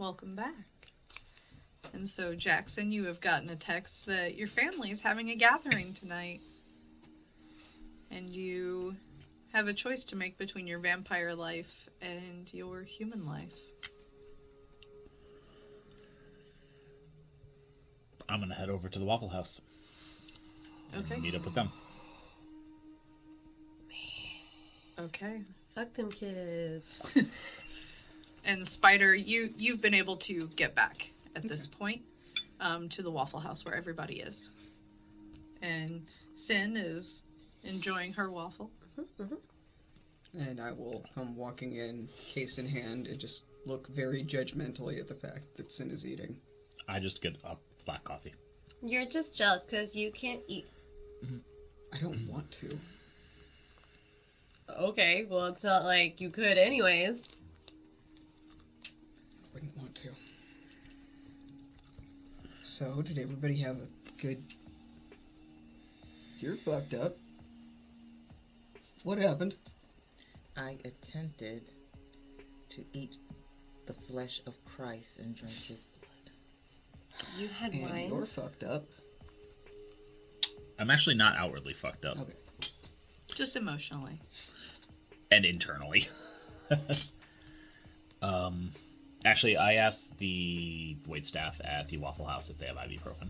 Welcome back. And so, Jackson, you have gotten a text that your family is having a gathering tonight. And you have a choice to make between your vampire life and your human life. I'm going to head over to the Waffle House. Okay. And meet up with them. Okay. Fuck them kids. And Spider, you've been able to get back at this point to the Waffle House where everybody is. And Sin is enjoying her waffle. And I will come walking in, case in hand, and just look very judgmentally at the fact that Sin is eating. I just get a black coffee. You're just jealous because you can't eat. I don't want to. Okay, well, it's not like you could anyways. Wouldn't want to. So, did everybody have a good... You're fucked up. What happened? I attempted to eat the flesh of Christ and drink his blood. You had And wine. you're fucked up. I'm actually not outwardly fucked up. Okay. Just emotionally. And internally. Actually, I asked the waitstaff at the Waffle House if they have ibuprofen.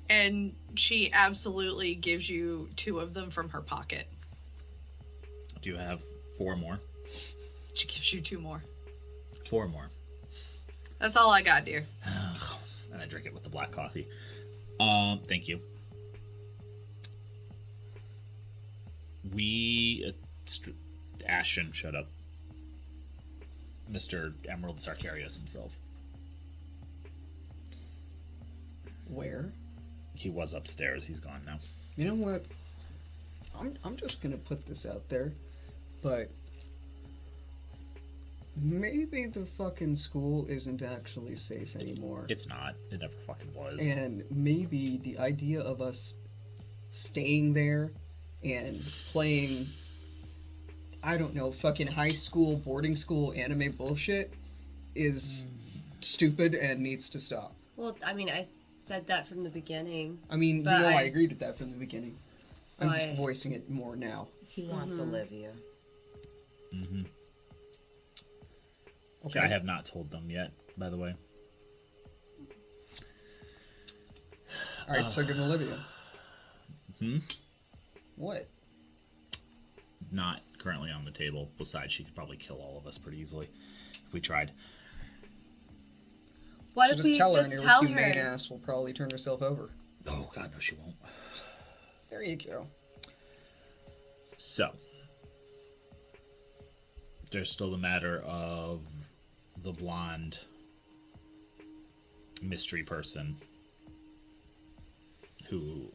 And she absolutely gives you 2 of them from her pocket. Do you have 4 more? She gives you 2 more. 4 more. That's all I got, dear. And I drink it with the black coffee. Thank you. Ashton showed up. Mr. Emerald Sarkarius himself. Where? He was upstairs. He's gone now. You know what? I'm just gonna put this out there, but maybe the fucking school isn't actually safe anymore. It's not. It never fucking was. And maybe the idea of us staying there and playing, I don't know, fucking high school, boarding school anime bullshit is stupid and needs to stop. Well, I mean, I said that from the beginning. I mean, But I agreed with that from the beginning. I'm just But- voicing it more now. He wants Olivia. Okay. I have not told them yet, by the way. Alright, so give Olivia. What? Not currently on the table. Besides, she could probably kill all of us pretty easily if we tried. What So if just we tell her, just and tell your cute main her? ass will probably turn herself over. Oh, God, no, she won't. There you go. So, there's still the matter of the blonde mystery person who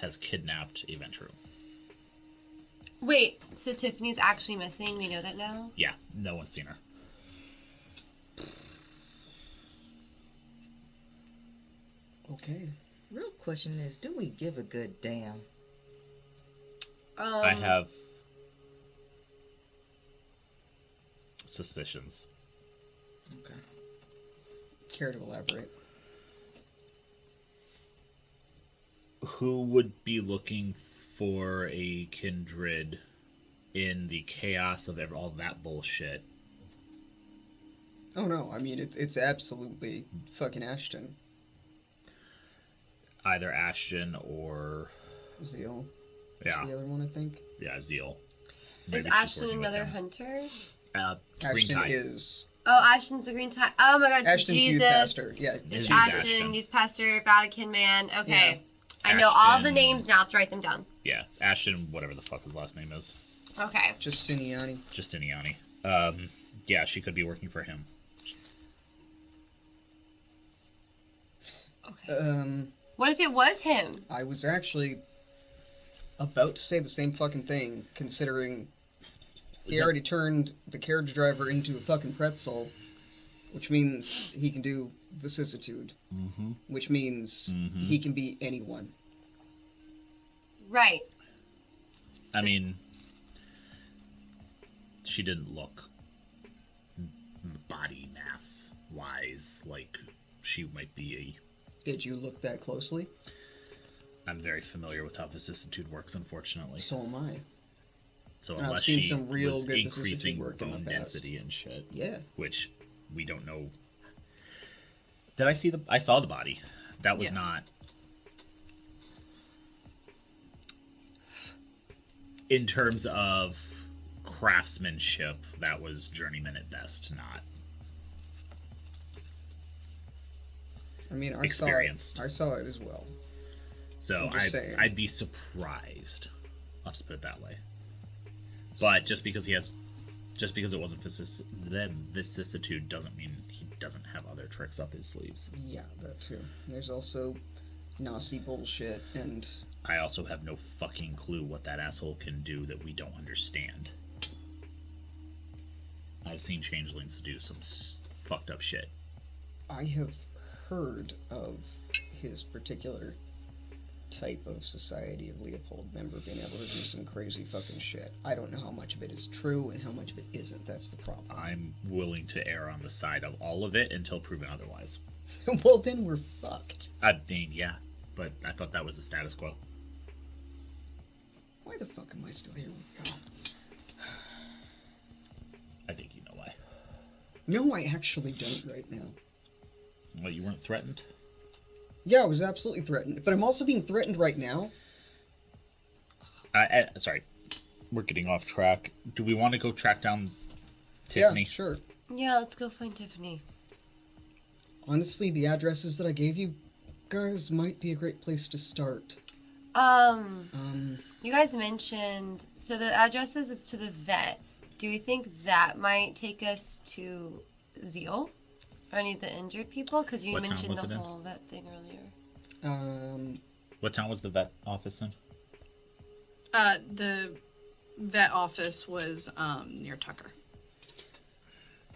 has kidnapped a Ventru. Wait, so Tiffany's actually missing? We know that now? Yeah, no one's seen her. Okay. Real question is, do we give a good damn? I have suspicions. Okay. Care to elaborate? Who would be looking for a kindred in the chaos of all that bullshit? Oh no, I mean, it's absolutely fucking Ashton. Either Ashton or... Zeal. Yeah. Is the other one, I think. Yeah, Zeal. Is Maybe she's Ashton working with another him. hunter? Green Ashton Tide. is... Oh, Ashton's the green tie. Oh my god, Ashton's Jesus. youth pastor. Yeah, It's She's Ashton, Ashton. youth pastor, Vatican man. Okay. Yeah. I know all the Ashton. names now. I have to write them down. Yeah, Ashton, whatever the fuck his last name is. Okay. Justiniani. Justiniani. Yeah, she could be working for him. Okay. What if it was him? I was actually about to say the same fucking thing, considering he that- already turned the carriage driver into a fucking pretzel, which means he can do vicissitude, which means he can be anyone. Right. I mean, she didn't look body mass class-wise, like, she might be Did you look that closely? I'm very familiar with how vicissitude works, unfortunately. So am I. So And I've unless seen she some real was good vicissitude increasing work in the bone past. density and shit, Yeah. which we don't know. Did I see I saw the body. That was Yes. not... In terms of craftsmanship, that was journeyman at best, not I mean, experienced. I saw it as well. So I'm just saying. I'd be surprised. I'll just put it that way. But just because it wasn't vicissitude doesn't mean he doesn't have other tricks up his sleeves. Yeah, that too. There's also Nazi bullshit, and I also have no fucking clue what that asshole can do that we don't understand. I've seen changelings do some fucked up shit. I have heard of his particular type of Society of Leopold member being able to do some crazy fucking shit. I don't know how much of it is true and how much of it isn't. That's the problem. I'm willing to err on the side of all of it until proven otherwise. Well, then we're fucked. I mean, yeah, but I thought that was the status quo. Why the fuck am I still here with you? I think you know why. No, I actually don't right now. Well, you weren't threatened? Yeah, I was absolutely threatened, but I'm also being threatened right now. Sorry, we're getting off track. Do we want to go track down Tiffany? Yeah, sure. Yeah, let's go find Tiffany. Honestly, the addresses that I gave you guys might be a great place to start. You guys mentioned, so the addresses is to the vet. Do you think that might take us to Zeal? Or any of the injured people? Because you What town mentioned was the it in? whole vet thing earlier. What town was the vet office in? The vet office was near Tucker.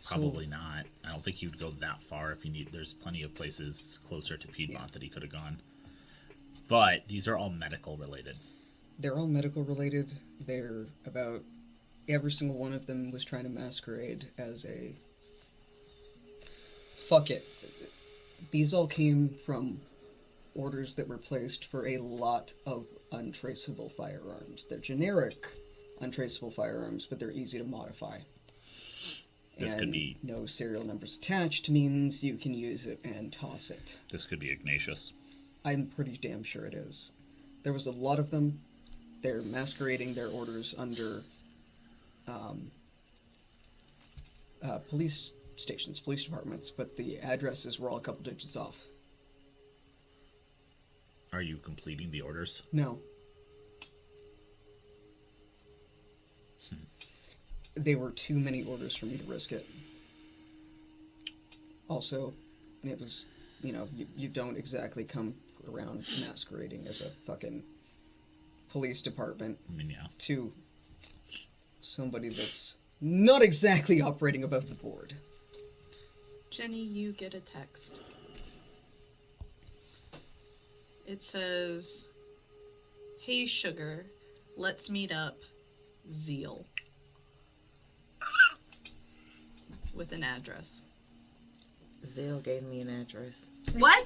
Probably not. I don't think you'd go that far if you need. There's plenty of places closer to Piedmont that he could have gone. But these are all medical related. They're all medical related. They're about every single one of them was trying to masquerade as a... Fuck it. These all came from orders that were placed for a lot of untraceable firearms. They're generic untraceable firearms, but they're easy to modify. This could be... no serial numbers attached means you can use it and toss it. This could be Ignatius. I'm pretty damn sure it is. There was a lot of them. They're masquerading their orders under police stations, police departments, but the addresses were all a couple digits off. Are you completing the orders? No. They were too many orders for me to risk it. Also, it was, you don't exactly come around masquerading as a fucking police department I mean, yeah. to somebody that's not exactly operating above the board. Jenny, you get a text. It says, "Hey, sugar, let's meet up. Zeal." With an address. Zale gave me an address. What?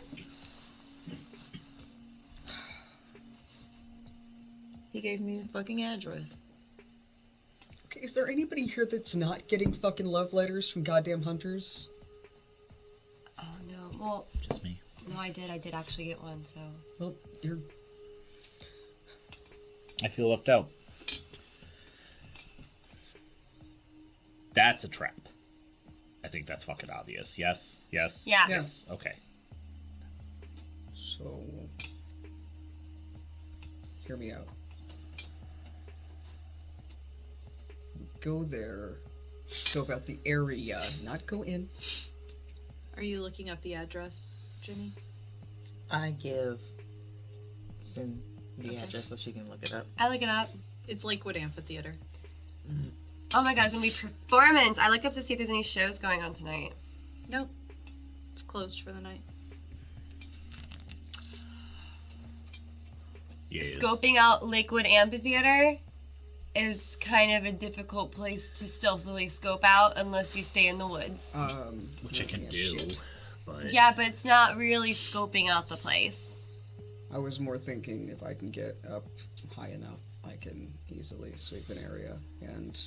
He gave me a fucking address. Okay, is there anybody here that's not getting fucking love letters from goddamn hunters? Oh, no. Well, Just me. no, I did actually get one, so. Well, you're... I feel left out. That's a trap. I think that's fucking obvious. Yes? Yes? Yes. Yes. Okay. So... hear me out. Go there, scope out the area, not go in. Are you looking up the address, Jenny? I give Sim the address so she can look it up. I look it up. It's Lakewood Amphitheater. Oh my god, it's gonna be performance. I looked up to see if there's any shows going on tonight. Nope. It's closed for the night. Yes. Scoping out Lakewood Amphitheater. is kind of a difficult place to stealthily scope out unless you stay in the woods. Which I can do. But Yeah, but it's not really scoping out the place. I was more thinking if I can get up high enough, I can easily sweep an area and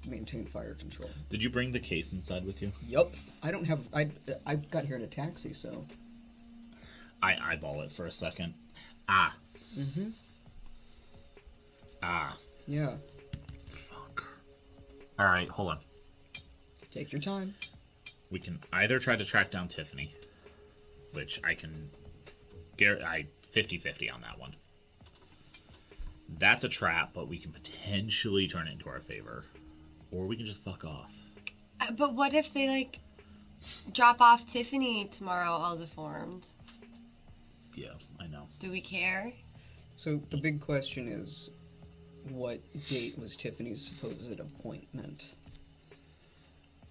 maintain fire control. Did you bring the case inside with you? Yup. I don't have... I got here in a taxi, so... I eyeball it for a second. Ah. Mm-hmm. Ah. Yeah. Fuck. Alright, hold on. Take your time. We can either try to track down Tiffany, which I can... I 50-50 on that one. That's a trap, but we can potentially turn it into our favor. Or we can just fuck off. But what if they, like, drop off Tiffany tomorrow all deformed? Yeah, I know. Do we care? So the big question is, what date was Tiffany's supposed appointment?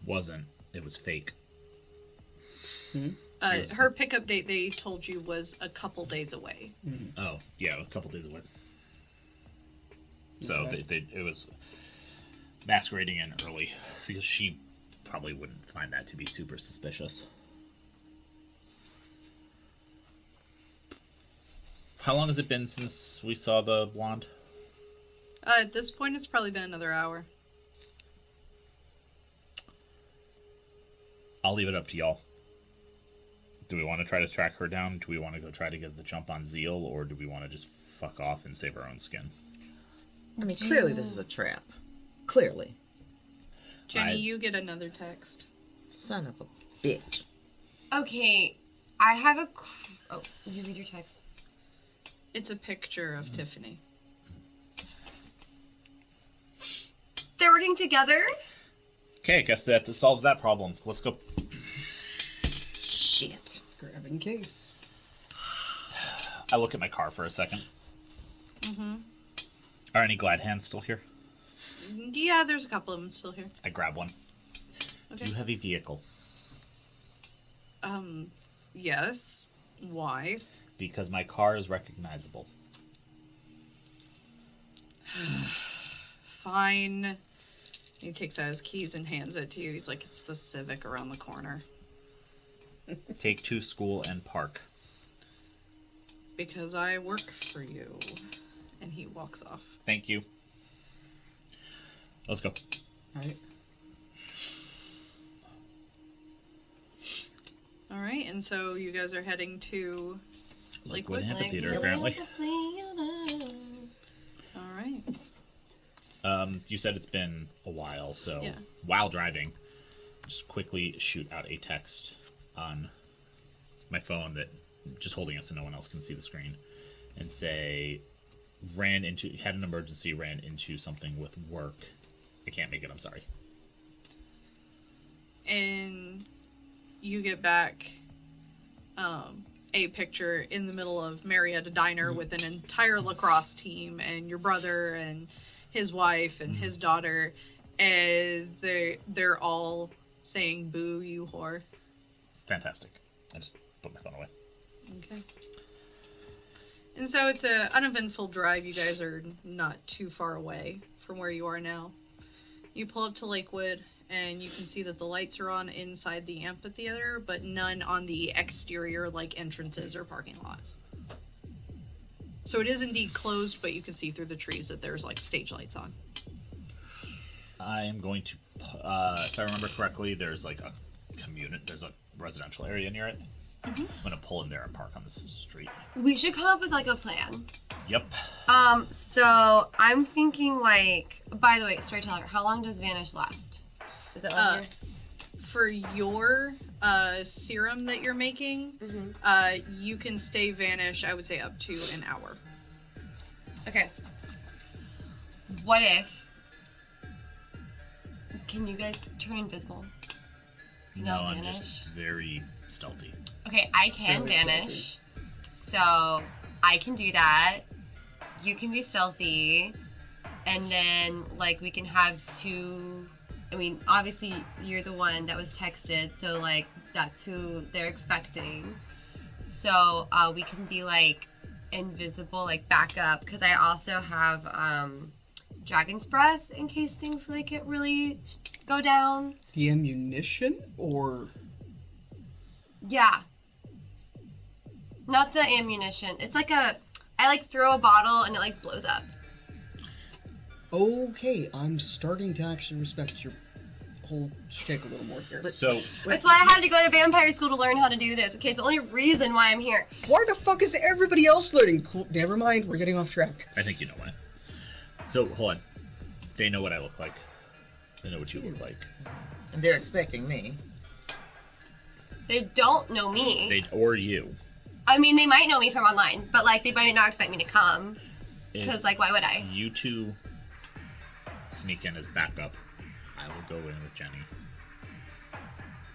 Wasn't. It was fake. Her pickup date, they told you, was a couple days away. Oh, yeah, it was a couple days away. So Okay. it was masquerading in early, because she probably wouldn't find that to be super suspicious. How long has it been since we saw the blonde? At this point, it's probably been another hour. I'll leave it up to y'all. Do we want to try to track her down? Do we want to go try to get the jump on Zeal? Or do we want to just fuck off and save our own skin? I mean, clearly this is a trap. Clearly. Jenni, you get another text. Son of a bitch. Okay, I have a... Oh, you read your text. It's a picture of Tiffany. They're working together? Okay, I guess that solves that problem. Let's go. Shit. Grabbing case. I look at my car for a second. Are any glad hands still here? Yeah, there's a couple of them still here. I grab one. Okay. Do you have a vehicle? Yes. Why? Because my car is recognizable. Fine. He takes out his keys and hands it to you. He's like, it's the Civic around the corner. Take to school and park. Because I work for you. And he walks off. Thank you. Let's go. Alright. Alright, and so you guys are heading to Lakewood Lakewood? Amphitheater, apparently. Alright. You said it's been a while, so Yeah. while driving, just quickly shoot out a text on my phone that just holding it so no one else can see the screen, and say, had an emergency, ran into something with work. I can't make it, I'm sorry. And you get back a picture in the middle of Marietta Diner with an entire lacrosse team and your brother and his wife and his daughter, and they're all saying "Boo, you whore." Fantastic. I just put my phone away. Okay. And so it's an uneventful drive. You guys are not too far away from where you are now. You pull up to Lakewood, and you can see that the lights are on inside the amphitheater, but none on the exterior, like entrances or parking lots. So it is indeed closed, but you can see through the trees that there's like stage lights on. I am going to, if I remember correctly, there's like there's a residential area near it. I'm gonna pull in there and park on this street. We should come up with, like, a plan. Yep. So I'm thinking, like... By the way, Storyteller, how long does Vanish last? Is it on here? For your serum that you're making, you can stay vanish, I would say, up to an hour. Okay. What if... Can you guys turn invisible? No, I'm vanish? just very stealthy. Okay, I can Fairly vanish. So I can do that. You can be stealthy. And then, like, we can have two... I mean, obviously, you're the one that was texted, so, like, that's who they're expecting. So we can be, like, invisible, like back up, because I also have Dragon's Breath in case things like it really go down. The ammunition, or Yeah. Not the ammunition. It's like I like throw a bottle and it like blows up. okay, I'm starting to actually respect your whole shtick a little more here. So, That's why I had to go to vampire school to learn how to do this. Okay, it's the only reason why I'm here. Why the fuck is everybody else learning? Cool, never mind, we're getting off track. I think you know why. So, hold on. They know what I look like. They know what you look like. And they're expecting me. They don't know me. Or you. I mean, they might know me from online, but like they might not expect me to come. Because like, why would I? You two sneak in as backup. I will go in with Jenni.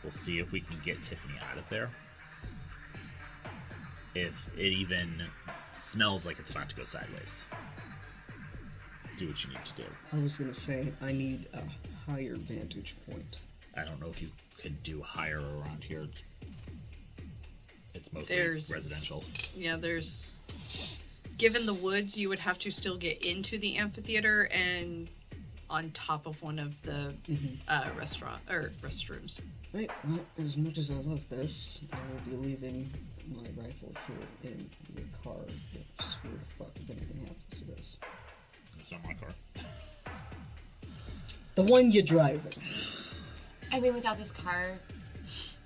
We'll see if we can get Tiffany out of there. If it even smells like it's about to go sideways. Do what you need to do. I was gonna say, I need a higher vantage point. I don't know if you could do higher around here. It's mostly There's- residential. Yeah, given the woods, you would have to still get into the amphitheater and on top of one of the restrooms. Right, well, as much as I love this, I will be leaving my rifle here in your car. I swear to fuck if anything happens to this. It's not my car. The one you're driving. I mean, without this car,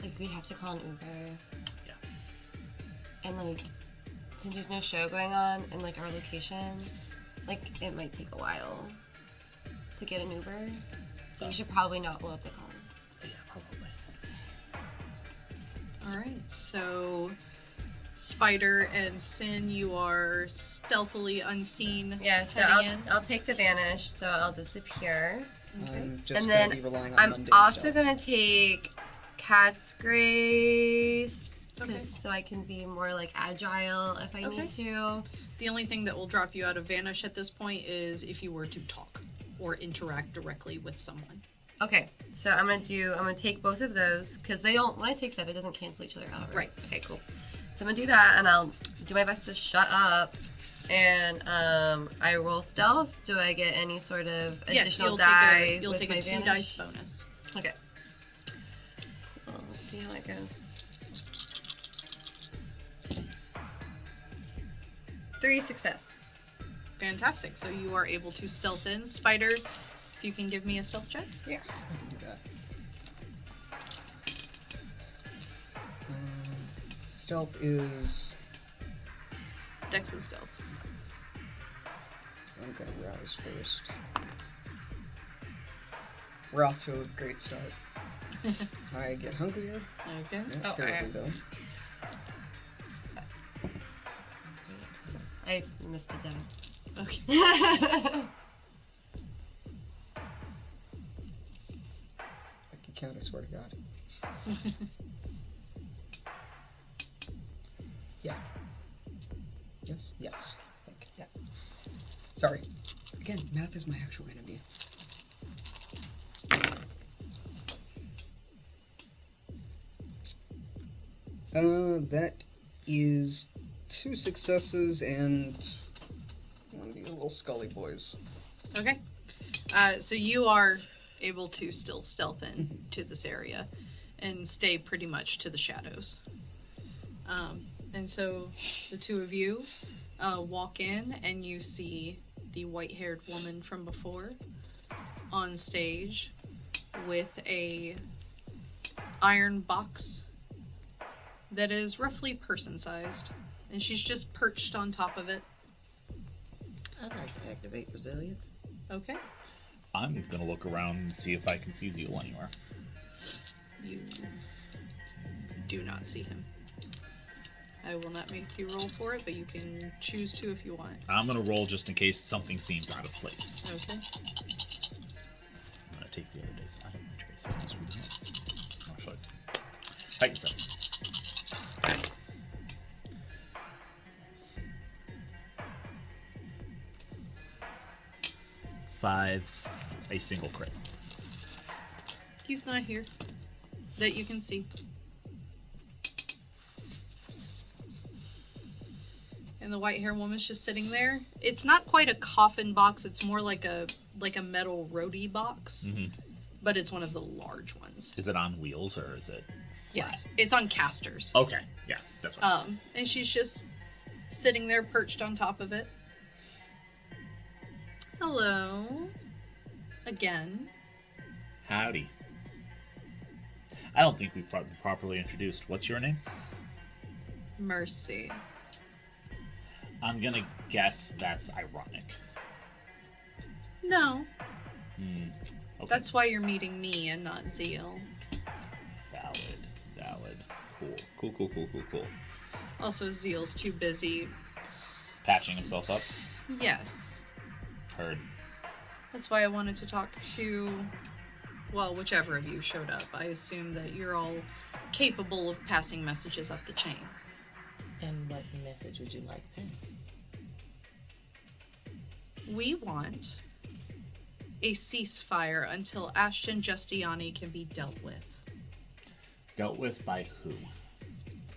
like we'd have to call an Uber. Yeah. And like, since there's no show going on in like our location, like it might take a while to get an Uber. So we should probably not blow up the car. Yeah, probably. Alright, so Spider and Sin, you are stealthily unseen. Yeah, so heading in. I'll take the vanish, so I'll disappear. I'm just And gonna then be relying on I'm mundane also stuff. gonna take Cat's Grace, because Okay. so I can be more like agile if I need to. The only thing that will drop you out of Vanish at this point is if you were to talk or interact directly with someone. Okay, so I'm gonna take both of those because they don't. When I take stuff, it doesn't cancel each other out, right? Right. Okay, cool. So I'm gonna do that, and I'll do my best to shut up. And I roll stealth. Do I get any sort of additional die you'll with take my a 2 vanish? dice bonus. Okay. Well, let's see how that goes. 3 success. Fantastic. So you are able to stealth in. Spider, if you can give me a stealth check. Yeah, I can do that. Stealth is... Dex is stealth. I'm gonna rouse first. We're off to a great start. I get hungrier. Okay. Not terribly, though. I missed a die. Okay. I can count, I swear to God. Yeah. Yes? Yes. Okay, yeah. Sorry. Again, math is my actual enemy. That is 2 successes and one of these little scully boys. Okay. So you are able to still stealth in to this area and stay pretty much to the shadows. And so the two of you walk in and you see the white-haired woman from before on stage with a iron box that is roughly person-sized. And she's just perched on top of it. I'd like to activate resilience. Okay. I'm gonna look around and see if I can see Zeal anywhere. You do not see him. I will not make you roll for it, but you can choose to if you want. I'm gonna roll just in case something seems out of place. Okay. I'm gonna take the other dice out of my tray so I can screw them up. I'll show you. Heightened senses. 5, a single crit. He's not here. That you can see. And the white hair woman's just sitting there. It's not quite a coffin box. It's more like a metal roadie box. Mm-hmm. But it's one of the large ones. Is it on wheels or is it? Yes, it's on casters. Okay, yeah, that's right. And she's just sitting there perched on top of it. Hello. Again. Howdy. I don't think we've properly introduced. What's your name? Mercy. I'm gonna guess that's ironic. No. Okay. That's why you're meeting me and not Zeal. Valid. Cool. Also, Zeal's too busy. Patching himself up? Yes. Heard. That's why I wanted to talk to, well, whichever of you showed up. I assume that you're all capable of passing messages up the chain. And what message would you like passed? We want a ceasefire until Ashton Justiani can be dealt with. Dealt with by who?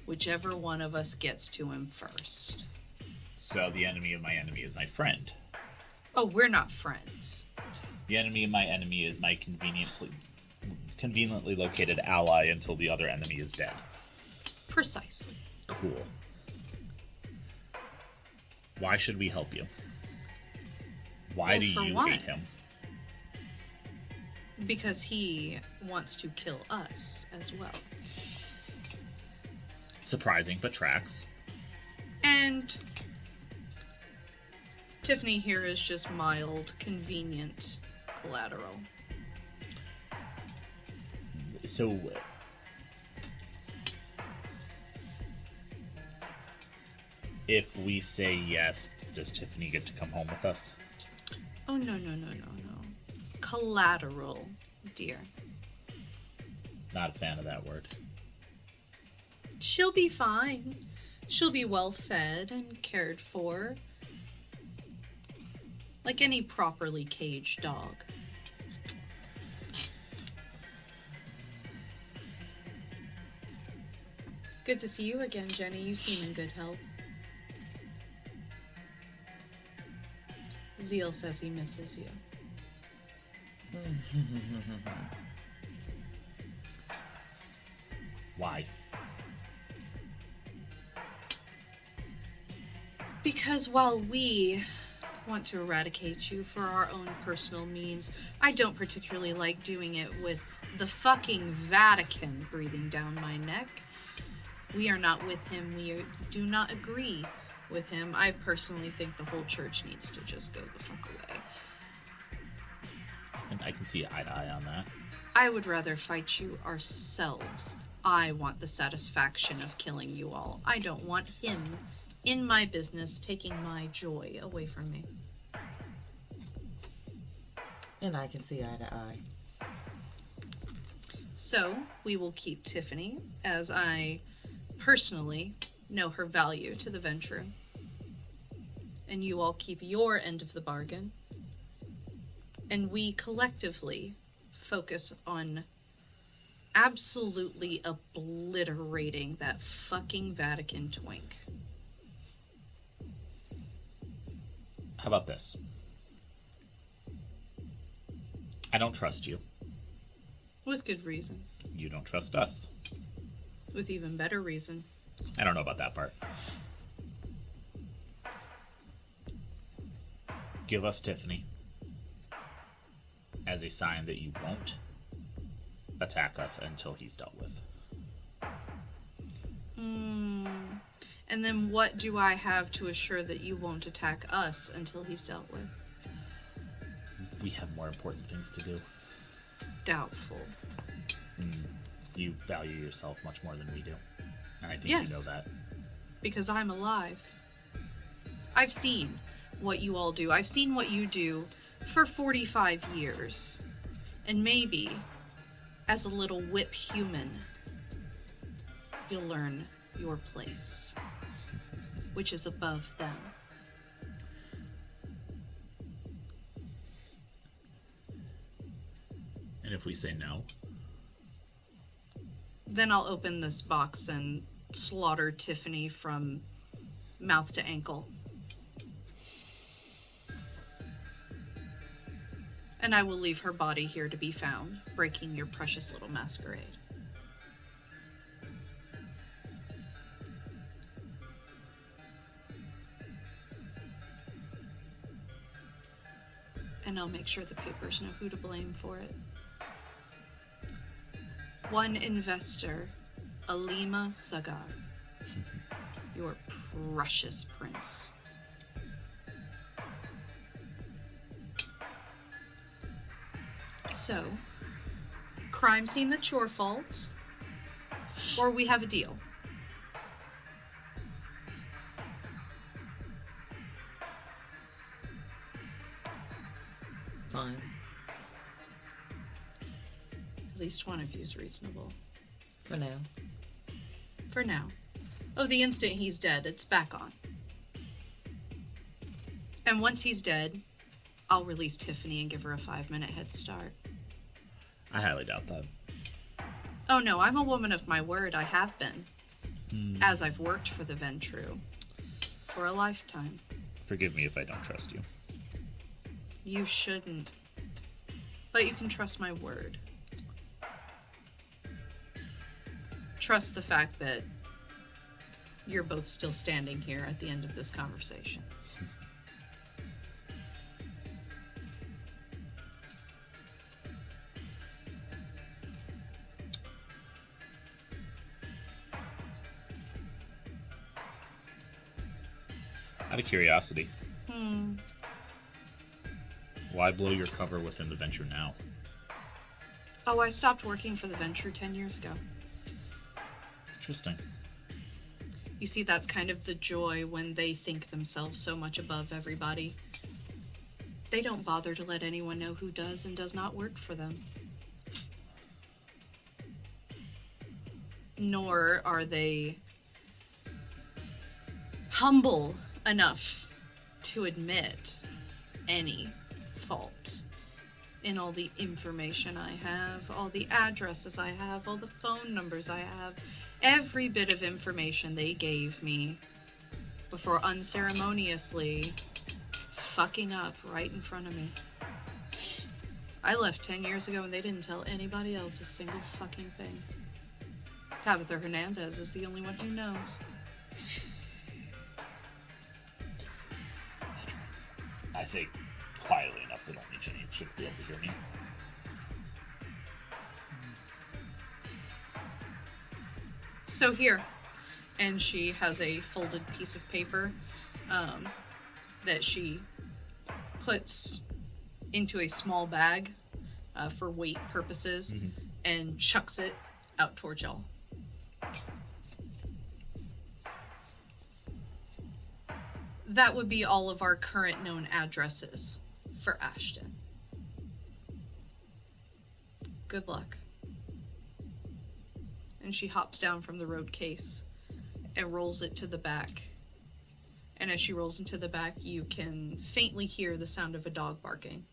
Whichever one of us gets to him first. So the enemy of my enemy is my friend. Oh, we're not friends. The enemy of my enemy is my conveniently located ally until the other enemy is dead. Precisely. Cool. Why should we help you? Why do for you one, hate him? Because he wants to kill us as well. Surprising, but tracks. And Tiffany here is just mild, convenient collateral. So, if we say yes, does Tiffany get to come home with us? Oh, no. Collateral, dear. Not a fan of that word. She'll be fine. She'll be well fed and cared for. Like any properly caged dog. Good to see you again, Jenni. You seem in good health. Zeal says he misses you. Why? Because while we want to eradicate you for our own personal means, I don't particularly like doing it with the fucking Vatican breathing down my neck. We are not with him. We do not agree with him. I personally think the whole church needs to just go the fuck away. And I can see eye to eye on that. I would rather fight you ourselves. I want the satisfaction of killing you all. I don't want him in my business taking my joy away from me. And I can see eye to eye. So, we will keep Tiffany, as I personally know her value to the venture. And you all keep your end of the bargain. And we collectively focus on absolutely obliterating that fucking Vatican twink. How about this? I don't trust you. With good reason. You don't trust us. With even better reason. I don't know about that part. Give us Tiffany as a sign that you won't attack us until he's dealt with. And then what do I have to assure that you won't attack us until he's dealt with? We have more important things to do. Doubtful. You value yourself much more than we do. And I think Yes. you know that. Because I'm alive. I've seen what you all do. I've seen what you do for 45 years. And maybe, as a little whip human, you'll learn your place, which is above them. And if we say no, Then I'll open this box and slaughter Tiffany from mouth to ankle. And I will leave her body here to be found, breaking your precious little masquerade. And I'll make sure the papers know who to blame for it. One investor, Alima Sagar. Your precious prince. So, crime scene that's your fault, or we have a deal. Fine. At least one of you is reasonable. For now. For now. Oh, the instant he's dead, it's back on. And once he's dead, I'll release Tiffany and give her a 5-minute head start. I highly doubt that. Oh no, I'm a woman of my word. I have been. As I've worked for the Ventru. For a lifetime. Forgive me if I don't trust you. You shouldn't. But you can trust my word. Trust the fact that you're both still standing here at the end of this conversation. Out of curiosity. Why blow your cover within the venture now? Oh, I stopped working for the Ventru 10 years ago. Interesting. You see, that's kind of the joy when they think themselves so much above everybody. They don't bother to let anyone know who does and does not work for them. Nor are they humble enough to admit any fault in all the information I have, all the addresses I have, all the phone numbers I have, every bit of information they gave me before unceremoniously fucking up right in front of me. I left 10 years ago and they didn't tell anybody else a single fucking thing. Tabitha Hernandez is the only one who knows. I say quietly enough that only Jenni should be able to hear me. So here, and she has a folded piece of paper that she puts into a small bag for weight purposes and chucks it out towards y'all. That would be all of our current known addresses for Ashton. Good luck. And she hops down from the road case and rolls it to the back. And as she rolls into the back, you can faintly hear the sound of a dog barking.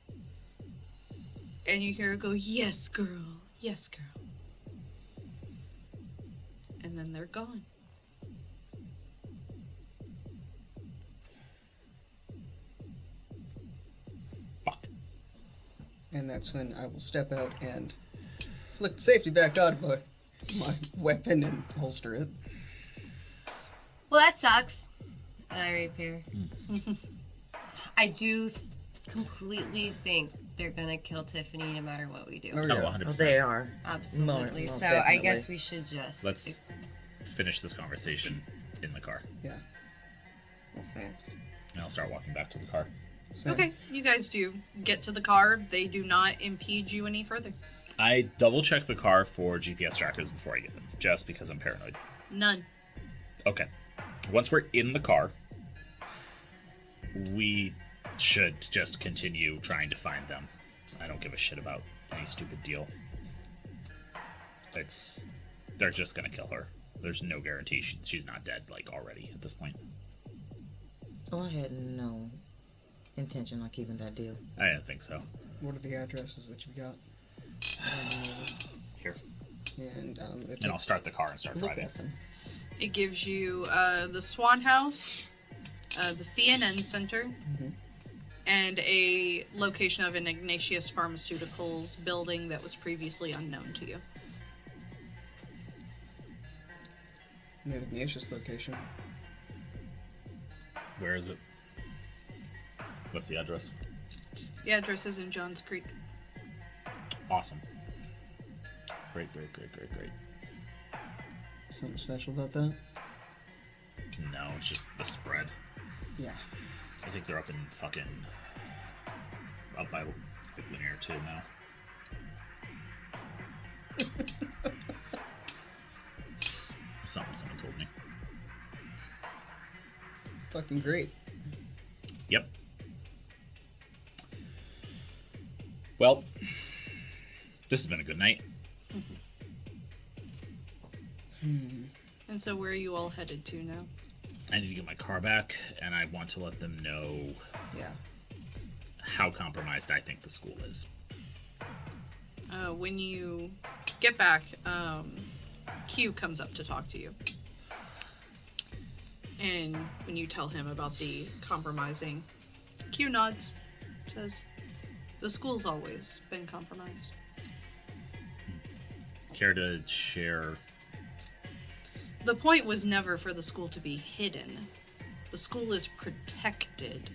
And you hear her go, "Yes, girl. Yes, girl." And then they're gone. Fuck. And that's when I will step out and flick the safety back out of my weapon and holster it. Well, that sucks. And I repair. I do completely think they're gonna kill Tiffany no matter what we do. Oh, Oh, yeah. 100%. Oh, they are. Absolutely. Most So I definitely. guess we should just. Let's finish this conversation in the car. Yeah. That's fair. And I'll start walking back to the car. So, Okay, you guys do get to the car. They do not impede you any further. I double check the car for GPS trackers before I get in, just because I'm paranoid. None. Okay. Once we're in the car, we should just continue trying to find them. I don't give a shit about any stupid deal. They're just gonna kill her. There's no guarantee she's not dead, like, already at this point. Oh, I had no intention on keeping that deal. I didn't think so. what are the addresses that you've got? Here. And And I'll start the car and start look driving. at them. It gives you the Swan House the CNN Center, and a location of an Ignatius Pharmaceuticals building that was previously unknown to you. No, Ignatius location. Where is it? What's the address? The address is in Johns Creek. Awesome. Great. Something special about that? No, it's just the spread. Yeah. I think they're up in fucking... up by Linear 2 now. Someone told me. Fucking great. Yep. Well, this has been a good night. And so where are you all headed to now? I need to get my car back, and I want to let them know Yeah. how compromised I think the school is. When you get back, Q comes up to talk to you. And when you tell him about the compromising, Q nods, says, the school's always been compromised. Care to share? The point was never for the school to be hidden. The school is protected.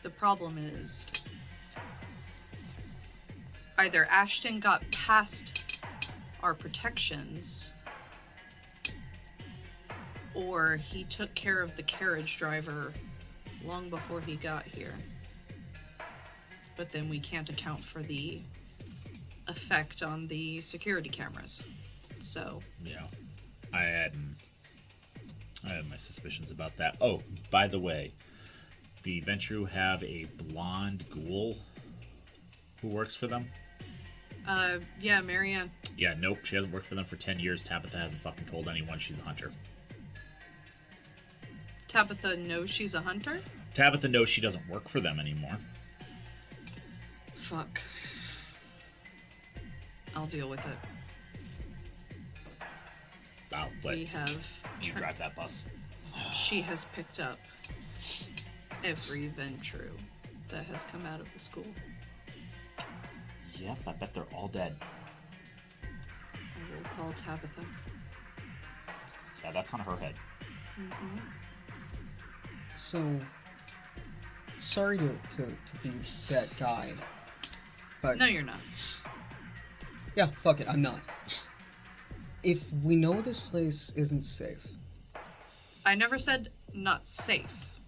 The problem is either Ashton got past our protections, or he took care of the carriage driver long before he got here. But then we can't account for the effect on the security cameras. So, Yeah. I had my suspicions about that. Oh, by the way, the Ventru have a blonde ghoul who works for them. yeah, Miriam. Yeah, nope, she hasn't worked for them for 10 years. Tabitha hasn't fucking told anyone she's a hunter. Tabitha knows she's a hunter? Tabitha knows she doesn't work for them anymore. Fuck. I'll deal with it. I'll let We have... you drive that bus. She has picked up every Ventru that has come out of the school. Yep, I bet they're all dead. I will call Tabitha. Yeah, that's on her head. So, sorry to be that guy, but... No, you're not. Yeah, fuck it, I'm not. If we know this place isn't safe... I never said not safe.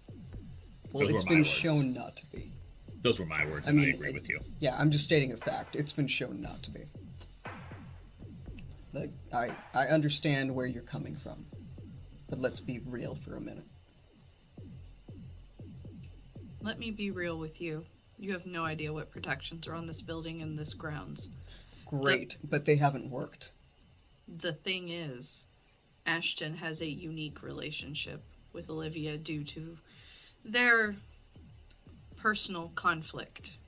Well, Those it's were my been words. shown not to be. Those were my words, and I agree with you. Yeah, I'm just stating a fact. It's been shown not to be. Like, I understand where you're coming from. But let's be real for a minute. Let me be real with you. You have no idea what protections are on this building and this grounds. Great, but they haven't worked. The thing is, Ashton has a unique relationship with Olivia due to their personal conflict.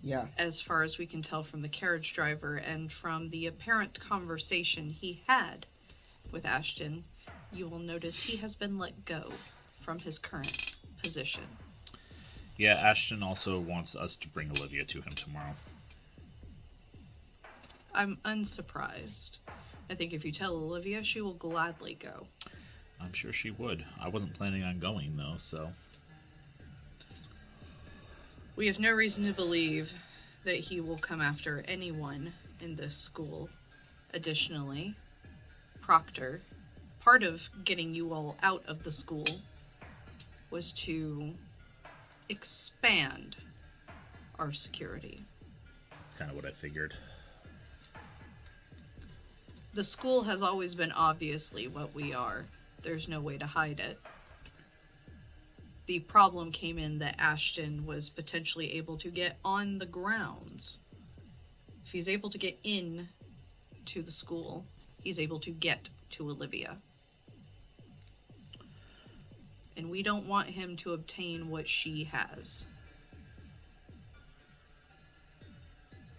Yeah. As far as we can tell from the carriage driver and from the apparent conversation he had with Ashton, you will notice he has been let go from his current position. Yeah, Ashton also wants us to bring Olivia to him tomorrow. I'm unsurprised. I think if you tell Olivia, she will gladly go. I'm sure she would. I wasn't planning on going, though, so... We have no reason to believe that he will come after anyone in this school. Additionally, Proctor, part of getting you all out of the school was to expand our security. That's kind of what I figured. The school has always been obviously what we are. There's no way to hide it. The problem came in that Ashton was potentially able to get on the grounds. If he's able to get in to the school, he's able to get to Olivia. And we don't want him to obtain what she has.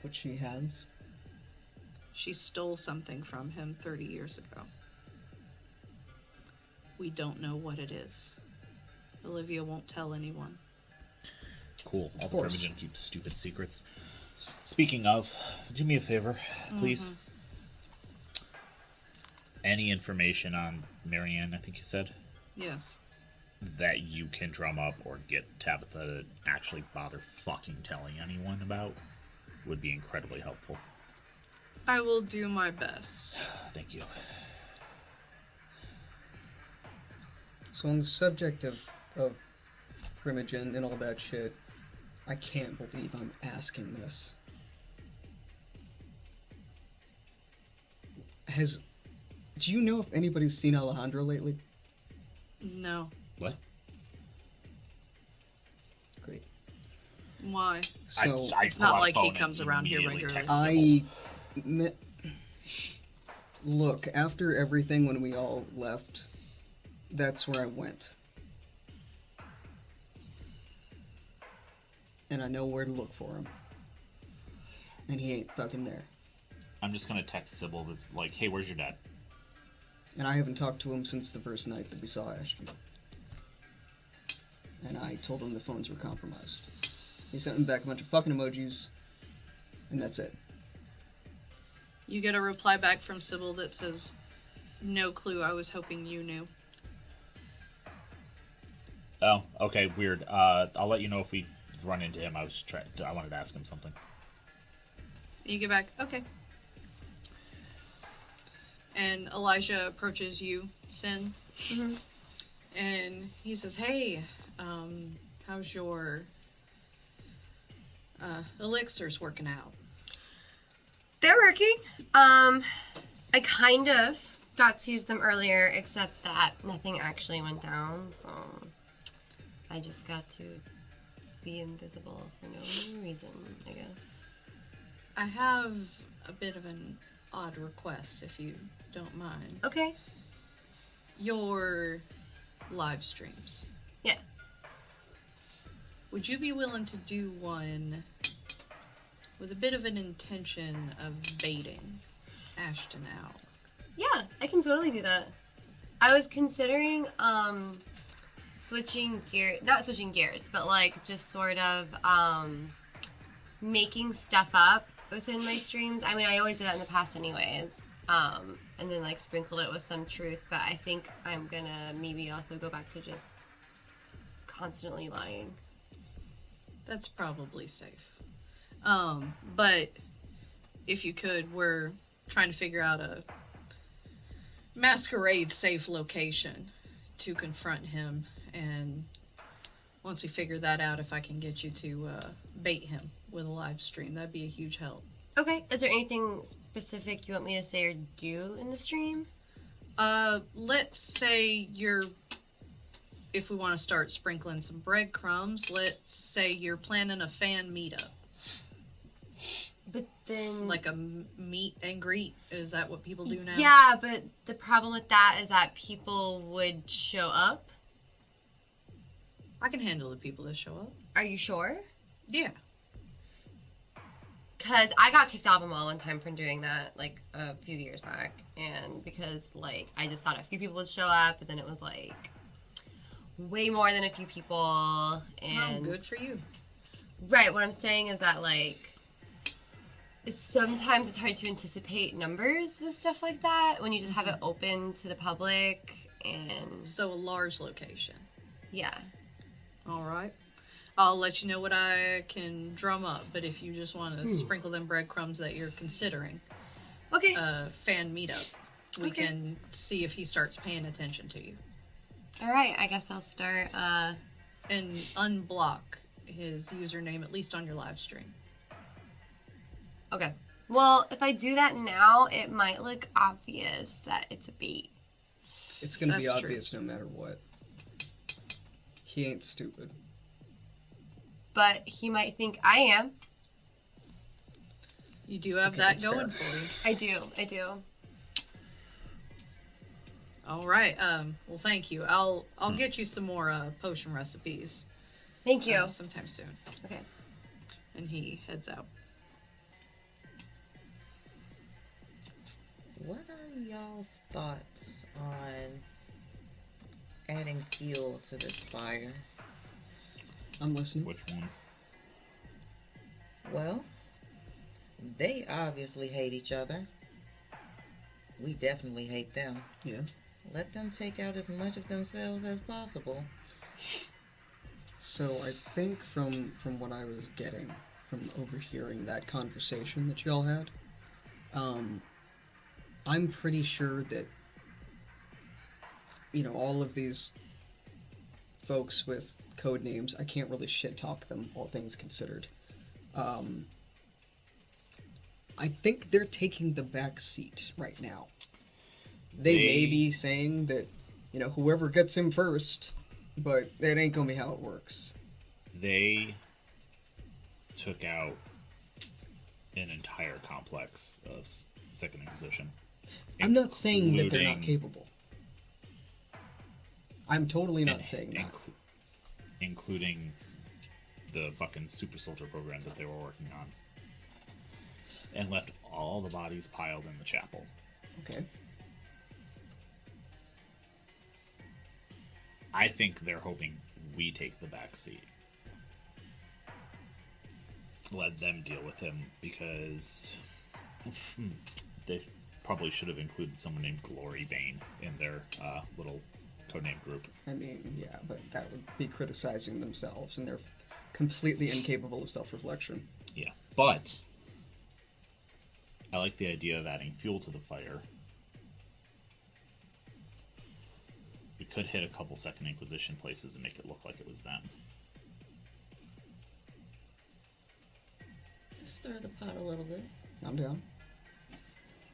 What she has? She stole something from him 30 years ago. We don't know what it is. Olivia won't tell anyone. Cool. All the course. Primogen keeps stupid secrets. Speaking of, do me a favor, please. Any information on Marianne, I think you said, Yes. that you can drum up or get Tabitha to actually bother fucking telling anyone about would be incredibly helpful. I will do my best. Thank you. So on the subject of Primogen and all that shit, I can't believe I'm asking this. Do you know if anybody's seen Alejandro lately? No. What? Great. Why? So It's not like he comes around here regularly. Look, after everything when we all left, that's where I went. And I know where to look for him. And he ain't fucking there. I'm just gonna text Sybil with, like, hey, where's your dad? And I haven't talked to him since the first night that we saw Ashton. And I told him the phones were compromised. He sent me back a bunch of fucking emojis, and that's it. You get a reply back from Sybil that says, "No clue, I was hoping you knew." Oh, okay, weird. I'll let you know if we run into him. I wanted to ask him something. You get back, okay. And Elijah approaches you, Sin. Mm-hmm. And he says, "Hey, how's your elixirs working out?" They're working. I kind of got to use them earlier, except that nothing actually went down, so I just got to be invisible for no reason, I guess. I have a bit of an odd request, if you don't mind. Okay. Your live streams. Yeah. Would you be willing to do one with a bit of an intention of baiting Ashton out? Yeah, I can totally do that. I was considering, not switching gears, but like just sort of, making stuff up within my streams. I mean, I always did that in the past anyways. And then like sprinkled it with some truth, but I think I'm gonna maybe also go back to just constantly lying. That's probably safe. But if you could, we're trying to figure out a Masquerade safe location to confront him, and once we figure that out, if I can get you to bait him with a live stream, that'd be a huge help. Okay, is there anything specific you want me to say or do in the stream? Let's say if we want to start sprinkling some breadcrumbs, let's say you're planning a fan meetup. But then... Like a meet and greet, is that what people do now? Yeah, but the problem with that is that people would show up. I can handle the people that show up. Are you sure? Yeah. Because I got kicked off a mall one time from doing that, like, a few years back. And because, like, I just thought a few people would show up, but then it was, like, way more than a few people. And good for you. Right, what I'm saying is that, like, sometimes it's hard to anticipate numbers with stuff like that when you just have it open to the public. And So a large location. yeah. All right. I'll let you know what I can drum up, but if you just want to sprinkle them breadcrumbs that you're considering Okay. a fan meetup, we Okay. can see if he starts paying attention to you. All right, I guess I'll start, And unblock his username, at least on your live stream. okay. Well, if I do that now, it might look obvious that it's a bait. It's gonna be That's true. obvious no matter what. He ain't stupid. But he might think I am. You do have Okay, that that's going fair. for you. I do. All right. Well, thank you. I'll get you some more potion recipes Thank you. sometime soon. Okay. And he heads out. What are y'all's thoughts on adding fuel to this fire. I'm listening. Which one? Well, they obviously hate each other. We definitely hate them. Yeah. Let them take out as much of themselves as possible. So I think from what I was getting from overhearing that conversation that y'all had, I'm pretty sure that, you know, all of these folks with code names, I can't really shit talk them, all things considered. I think they're taking the back seat right now. They may be saying that, you know, whoever gets him first, but that ain't gonna be how it works. They took out an entire complex of Second Inquisition. I'm not saying that they're not including- capable. I'm totally not saying that. Including the fucking super soldier program that they were working on. And left all the bodies piled in the chapel. Okay. I think they're hoping we take the back seat. Let them deal with him, because they probably should have included someone named Glory Vane in their little codename group. I mean, yeah, but that would be criticizing themselves, and they're completely incapable of self-reflection. Yeah, but I like the idea of adding fuel to the fire. We could hit a couple Second Inquisition places and make it look like it was them. Just stir the pot a little bit. I'm down.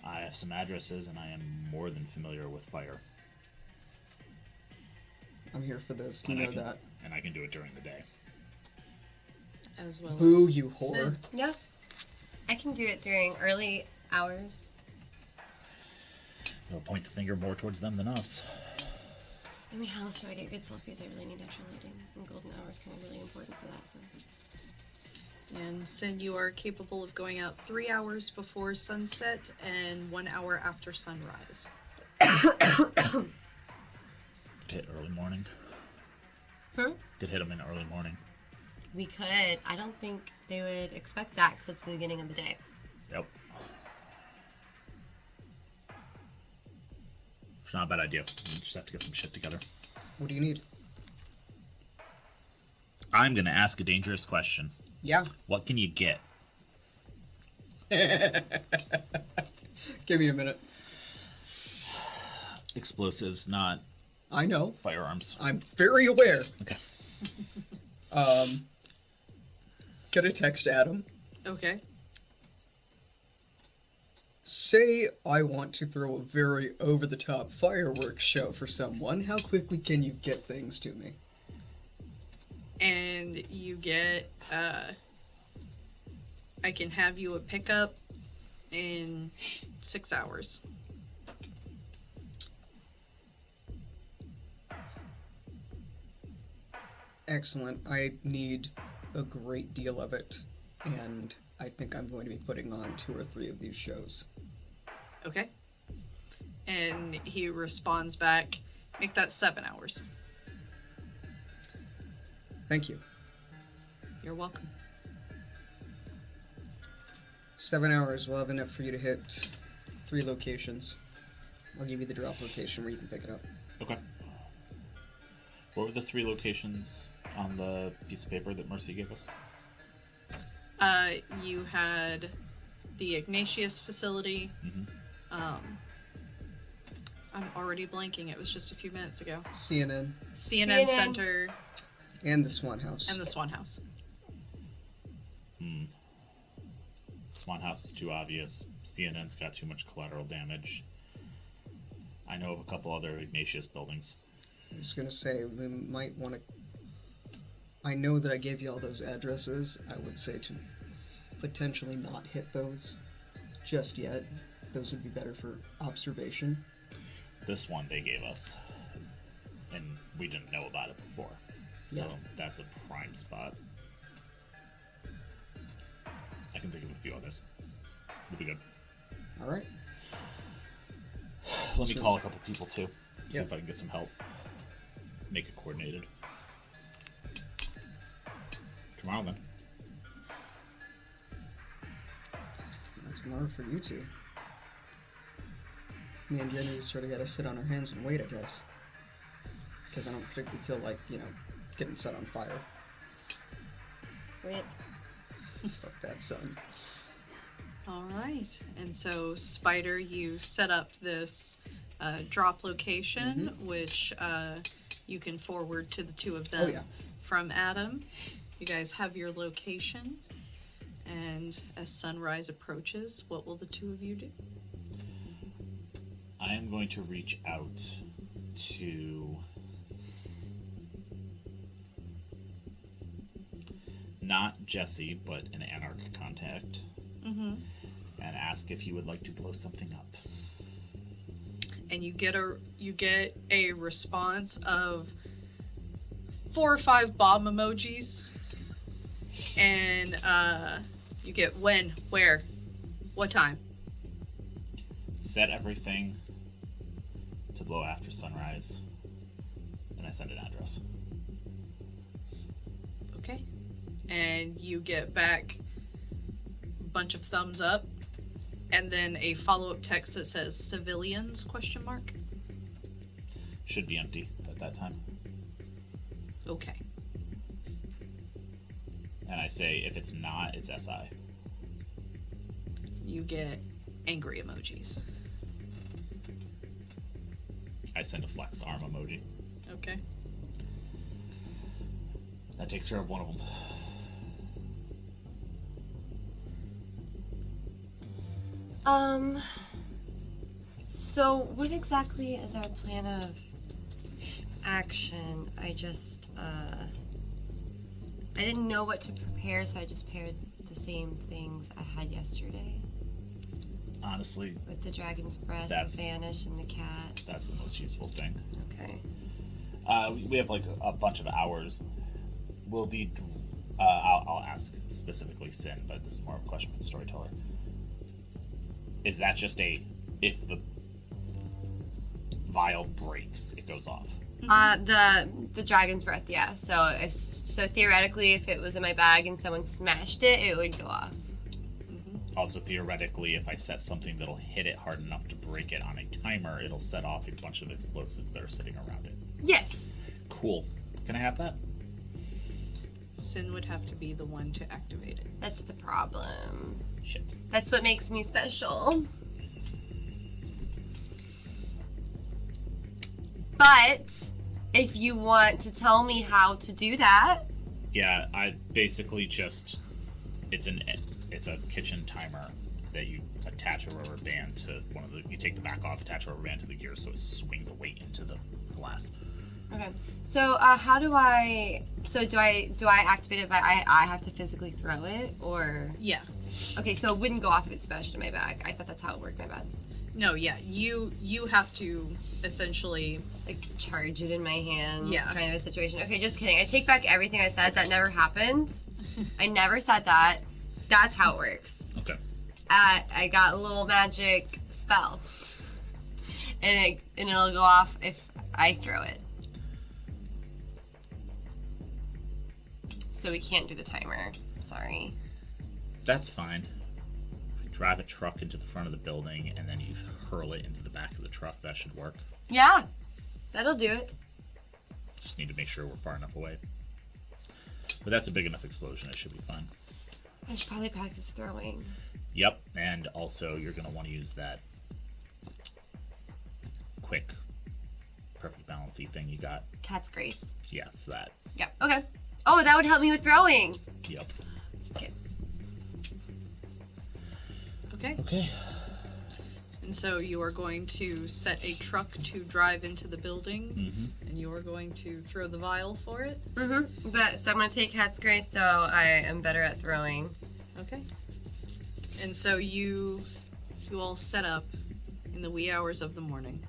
I have some addresses, and I am more than familiar with fire. I'm here for this. You And I know can- that. And I can do it during the day. As well Boo, as you whore. Yeah. I can do it during early hours. We'll point the finger more towards them than us. I mean, how else do I get good selfies? I really need natural lighting. And golden hour is kind of really important for that, so. And Sin, you are capable of going out 3 hours before sunset and 1 hour after sunrise. Could hit early morning. Could hit them in early morning. We could. I don't think they would expect that because it's the beginning of the day. Yep. It's not a bad idea. We just have to get some shit together. What do you need? I'm gonna ask a dangerous question. Yeah. What can you get? Give me a minute. Explosives, not I know. firearms. I'm very aware. Okay. Get a text Adam. Okay. Say I want to throw a very over-the-top fireworks show for someone. How quickly can you get things to me? And you get, I can have you a pickup in 6 hours. Excellent. I need a great deal of it, and I think I'm going to be putting on 2 or 3 of these shows. Okay. And he responds back, make that 7 hours. Thank you. You're welcome. 7 hours will have enough for you to hit 3 locations. I'll give you the drop location where you can pick it up. Okay. What were the 3 locations on the piece of paper that Mercy gave us? You had the Ignatius facility. I'm already blanking. It was just a few minutes ago. CNN CNN Center and the Swan House. and the Swan House. Swan House is too obvious. CNN's got too much collateral damage. I know of a couple other Ignatius buildings. I was going to say, we might want to... I know that I gave you all those addresses. I would say to potentially not hit those just yet. Those would be better for observation. This one they gave us, and we didn't know about it before. So Yeah. that's a prime spot. I can think of a few others. We'll be good. All right. Let me call a couple people too. See Yeah. if I can get some help. make it coordinated. Tomorrow, then. Tomorrow for you two. Me and Jenni sort of gotta sit on our hands and wait, I guess. Because I don't particularly feel like, getting set on fire. Rip. Fuck that, son. All right. And so, Spider, you set up this drop location, which you can forward to the two of them from Adam. You guys have your location. And as sunrise approaches, what will the two of you do? I am going to reach out to not Jesse, but an Anarch contact, and ask if he would like to blow something up. And you get a response of 4 or 5 bomb emojis, and you get when, where, what time. Set everything to blow after sunrise, and I send an address. Okay. And you get back a bunch of thumbs up, and then a follow-up text that says civilians, ? Should be empty at that time. Okay. And I say, if it's not, it's SI. You get angry emojis. I send a flex arm emoji. Okay. That takes care of one of them. So what exactly is our plan of action? I didn't know what to prepare, so I just paired the same things I had yesterday. Honestly, With the dragon's breath, the vanish, and the cat. that's the most useful thing. Okay. We have like a bunch of hours. Will the I'll ask specifically Sin, but this is more of a question for the storyteller. Is that just if the vial breaks, it goes off? The dragon's breath, yeah. So theoretically, if it was in my bag and someone smashed it, it would go off. Also, theoretically, if I set something that'll hit it hard enough to break it on a timer, it'll set off a bunch of explosives that are sitting around it. Yes. Cool. Can I have that? Sin would have to be the one to activate it. That's the problem. Shit. That's what makes me special. But if you want to tell me how to do that. Yeah, I basically just it's a kitchen timer that you attach a rubber band to you take the back off, attach a rubber band to the gear so it swings a weight into the glass. Okay. So how do I activate it by I have to physically throw it or Yeah. Okay, so it wouldn't go off if it's smashed in my bag. I thought that's how it worked, my bad. No, yeah. You have to essentially Like charge it in my hands, Yeah. kind of a situation. Okay, just kidding. I take back everything I said. That never happened. I never said that. That's how it works. Okay. I got a little magic spell, and it'll go off if I throw it. So we can't do the timer. Sorry. That's fine. If you drive a truck into the front of the building and then you hurl it into the back of the truck, that should work. Yeah, that'll do it. Just need to make sure we're far enough away. But that's a big enough explosion, it should be fine. I should probably practice throwing. Yep, and also you're going to want to use that quick, perfect balancey thing you got. Cat's grace. Yeah, it's that. Yeah. Okay. Oh, that would help me with throwing. Yep. Okay. Okay. Okay. And so you are going to set a truck to drive into the building, and you are going to throw the vial for it. But so I'm gonna take Cat's grace, so I am better at throwing. Okay. And so you all set up in the wee hours of the morning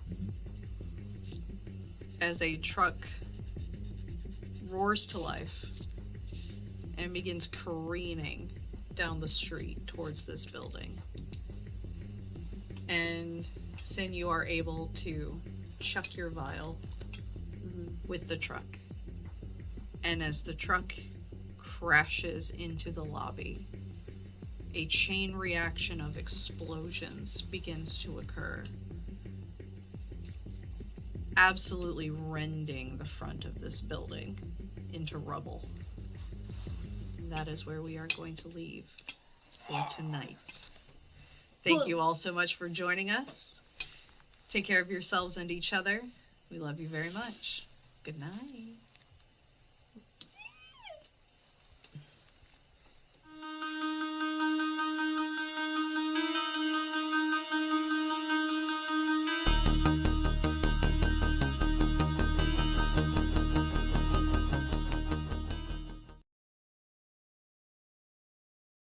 as a truck roars to life and begins careening down the street towards this building. And Sin, you are able to chuck your vial with the truck. And as the truck crashes into the lobby, a chain reaction of explosions begins to occur, absolutely rending the front of this building into rubble. And that is where we are going to leave for tonight. Thank you all so much for joining us. Take care of yourselves and each other. We love you very much. Good night.